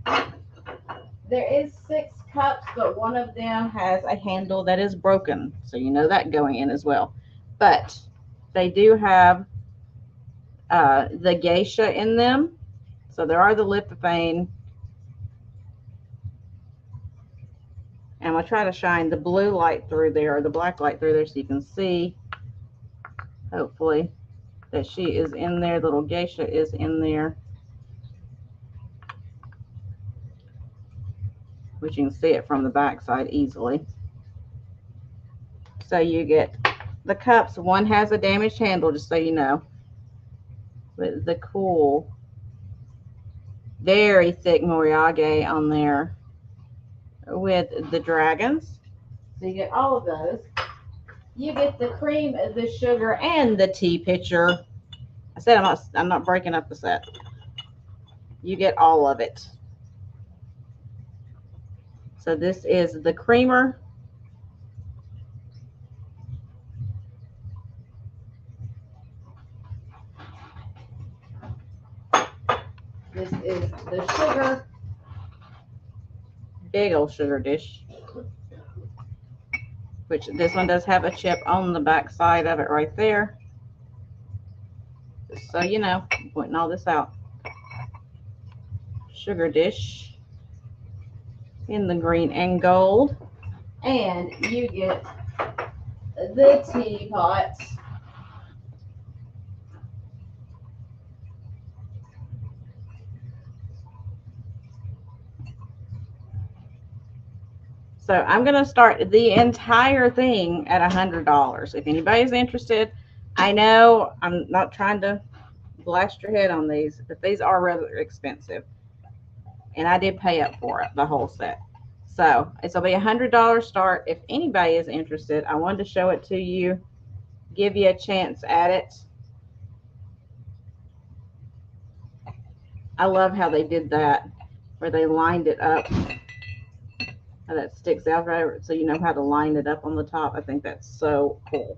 There is 6 cups, but one of them has a handle that is broken. So you know that going in as well. But they do have the geisha in them. So there are the lithophane. And I'm going to try to shine the blue light through there, or the black light through there, so you can see, hopefully, that she is in there. The little geisha is in there. Which you can see it from the back side easily. So you get the cups. One has a damaged handle, just so you know. With the cool, very thick moriage on there with the dragons. So you get all of those. You get the cream, the sugar, and the tea pitcher. I said I'm not breaking up the set. You get all of it. So this is the creamer. This is the sugar. Big old sugar dish. Which this one does have a chip on the back side of it right there. Just so you know, I'm pointing all this out. Sugar dish in the green and gold. And you get the teapot. So I'm going to start the entire thing at $100. If anybody's interested, I know I'm not trying to blast your head on these, but these are rather expensive. And I did pay up for it, the whole set. So it's going to be $100 start. If anybody is interested, I wanted to show it to you, give you a chance at it. I love how they did that, where they lined it up how that sticks out right, so you know how to line it up on the top. I think that's so cool.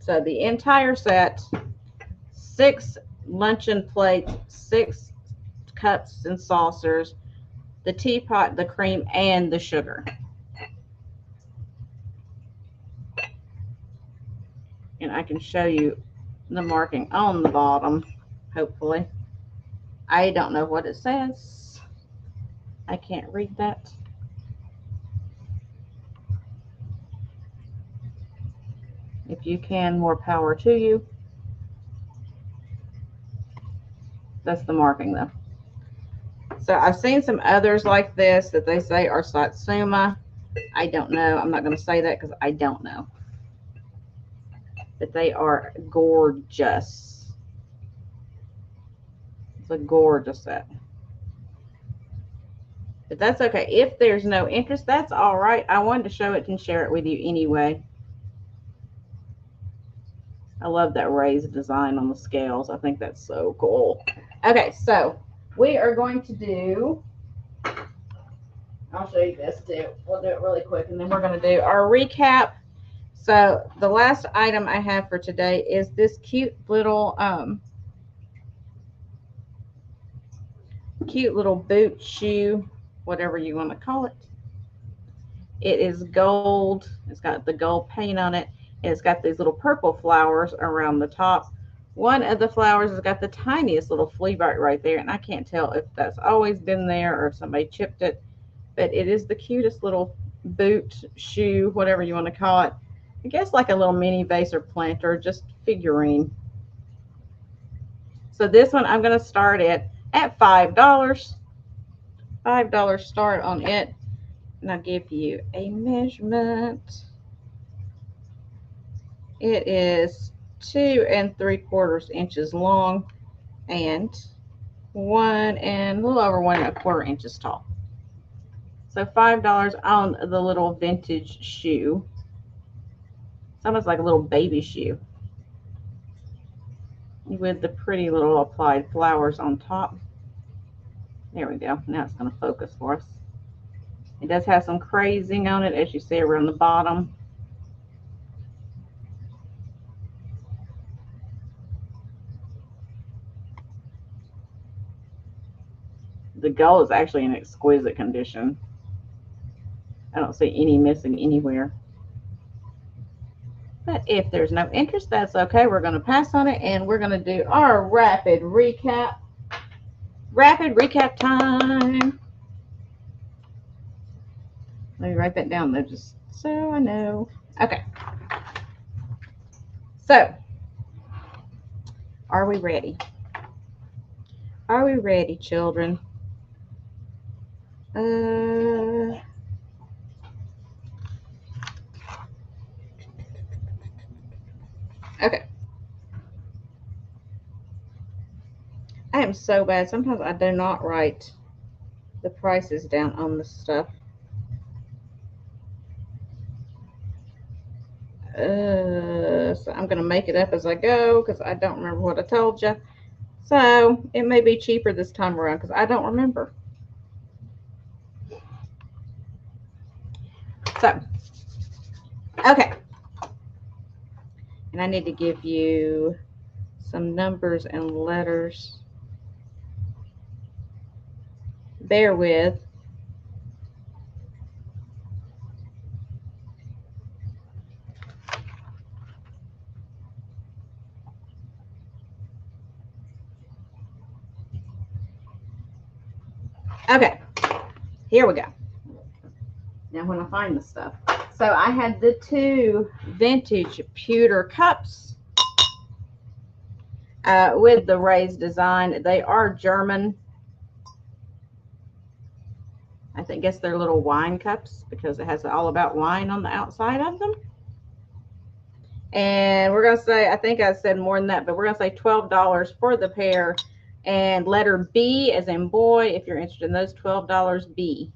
So the entire set, 6 luncheon plates, 6 cups and saucers, the teapot, the cream, and the sugar. And I can show you the marking on the bottom, hopefully. I don't know what it says. I can't read that. If you can, more power to you. That's the marking though. So I've seen some others like this that they say are Satsuma. I don't know. I'm not going to say that because I don't know. But they are gorgeous. It's a gorgeous set. But that's okay. If there's no interest, that's all right. I wanted to show it and share it with you anyway. I love that raised design on the scales. I think that's so cool. Okay, so we are going to do, I'll show you this too. We'll do it really quick, and then we're going to do our recap. So the last item I have for today is this cute little boot shoe, whatever you want to call it. It is gold. It's got the gold paint on it. It's got these little purple flowers around the top. One of the flowers has got the tiniest little flea bite right there, and I can't tell if that's always been there or if somebody chipped it, but it is the cutest little boot, shoe, whatever you want to call it. I guess like a little mini vase or planter, just figurine. So this one I'm going to start at $5. $5 start on it, and I'll give you a measurement. It is 2 3/4 inches long and a little over 1 1/4 inches tall. So $5 on the little vintage shoe. It's almost like a little baby shoe with the pretty little applied flowers on top. There we go. Now it's going to focus for us. It does have some crazing on it, as you see around the bottom. The gold is actually in exquisite condition. I don't see any missing anywhere. But if there's no interest, that's okay. We're going to pass on it, and we're going to do our rapid recap. Rapid recap time. Let me write that down though, just so I know. Okay. So, are we ready? Are we ready, children? Okay. I am so bad. Sometimes I do not write the prices down on the stuff. So I'm going to make it up as I go because I don't remember what I told you. So it may be cheaper this time around because I don't remember. So, okay. And I need to give you some numbers and letters. Bear with. Okay, here we go. Now when I find the stuff. So I had the 2 vintage pewter cups with the raised design. They are German. I guess they're little wine cups because it has all about wine on the outside of them. And we're going to say, I think I said more than that, but we're going to say $12 for the pair. And letter B as in boy, if you're interested in those, $12 B.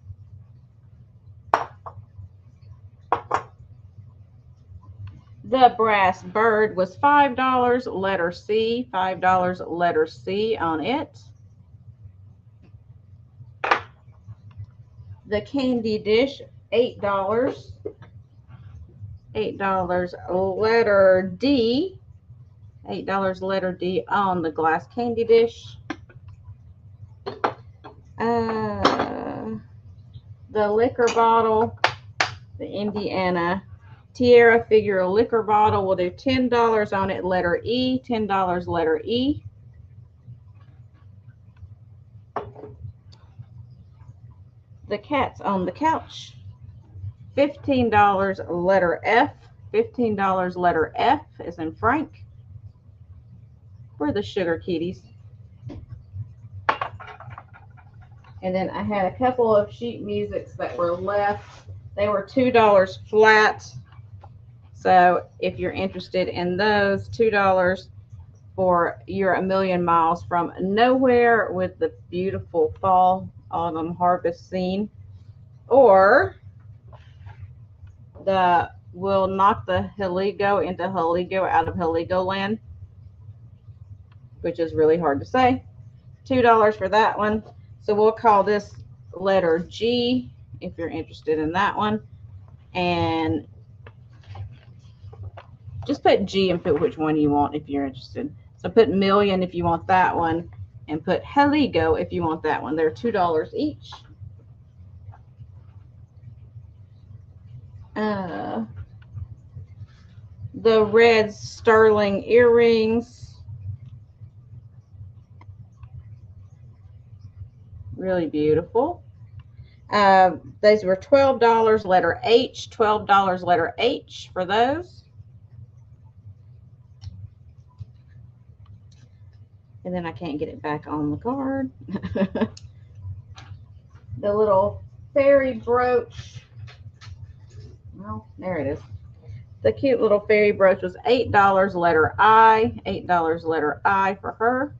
The brass bird was $5, letter C, $5, letter C on it. The candy dish, $8. $8 letter D. $8 letter D on the glass candy dish. The liquor bottle, the Indiana Terrier figural liquor bottle, will do $10 on it, letter E. $10 letter E. The cats on the couch, $15 letter F. $15 letter F as in Frank. For the sugar kitties. And then I had a couple of sheet musics that were left. They were $2 flat. So if you're interested in those, $2 for You're a Million Miles from Nowhere with the beautiful fall autumn harvest scene. Or the We'll Knock the Heligo into Heligo out of Heligoland, which is really hard to say. $2 for that one. So we'll call this letter G if you're interested in that one. And just put G and put which one you want if you're interested. So put million if you want that one, and put Heligo if you want that one. They're $2 each. The red sterling earrings. Really beautiful. Those were $12 letter H. $12 letter H for those. And then I can't get it back on the card. The little fairy brooch. Well, there it is. The cute little fairy brooch was $8 letter I. $8 letter I for her.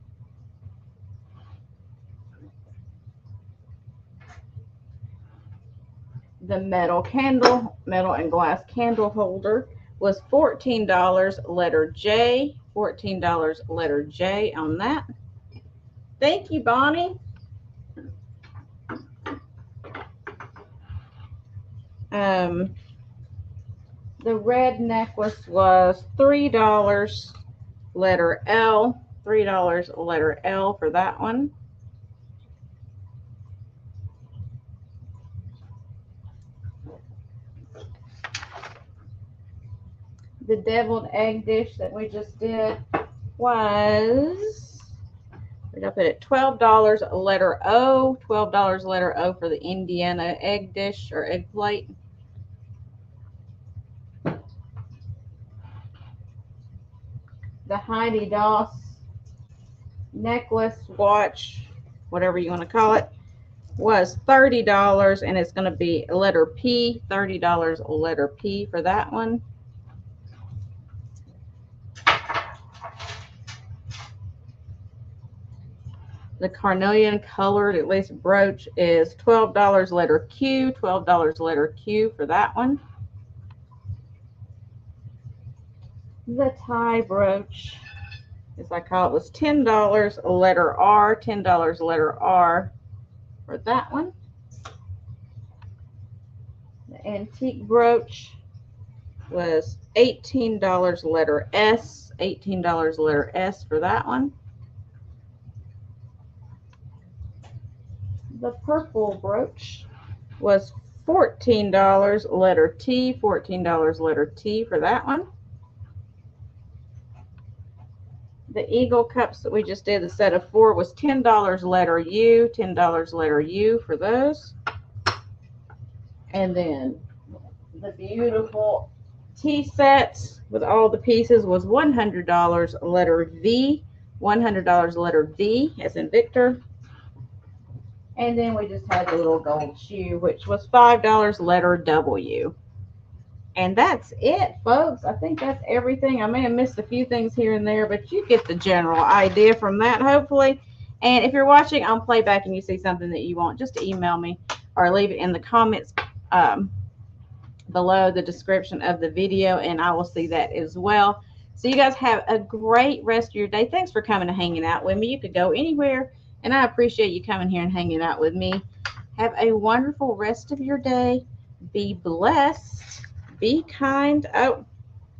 The metal and glass candle holder was $14 letter J. $14 letter J on that. Thank you, Bonnie. The red necklace was $3 letter L. $3 letter L for that one. The deviled egg dish that we just did was, we're gonna put it $12 letter O. $12 letter O for the Indiana egg dish or egg plate. The Heidi Daus necklace, watch, whatever you want to call it, was $30, and it's going to be letter P. $30 letter P for that one. The Carnelian colored, at least brooch, is $12 letter Q. $12 letter Q for that one. The tie brooch, as I call it, was $10 letter R. $10 letter R for that one. The antique brooch was $18 letter S. $18 letter S for that one. The purple brooch was $14 letter T. $14 letter T for that one. The eagle cups that we just did, the set of 4, was $10 letter U. $10 letter U for those. And then the beautiful tea sets with all the pieces was $100 letter V. $100 letter V as in Victor. And then we just had the little gold shoe, which was $5 letter W. And that's it, folks. I think that's everything. I may have missed a few things here and there, but you get the general idea from that, hopefully. And if you're watching on playback and you see something that you want, just email me or leave it in the comments below the description of the video, and I will see that as well. So you guys have a great rest of your day. Thanks for coming and hanging out with me. You could go anywhere, and I appreciate you coming here and hanging out with me. Have a wonderful rest of your day. Be blessed. Be kind. Oh,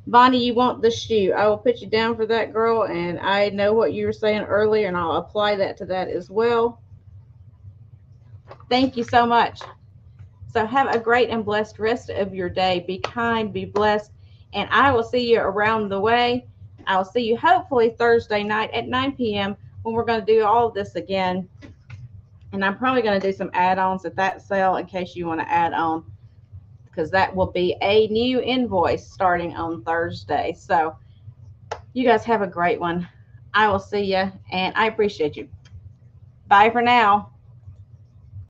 Bonnie, you want the shoe. I will put you down for that, girl. And I know what you were saying earlier, and I'll apply that to that as well. Thank you so much. So have a great and blessed rest of your day. Be kind, be blessed, and I will see you around the way. I will see you hopefully Thursday night at 9 p.m. when we're going to do all of this again. And I'm probably going to do some add-ons at that sale in case you want to add on, because that will be a new invoice starting on Thursday. So you guys have a great one. I will see you, and I appreciate you. Bye for now.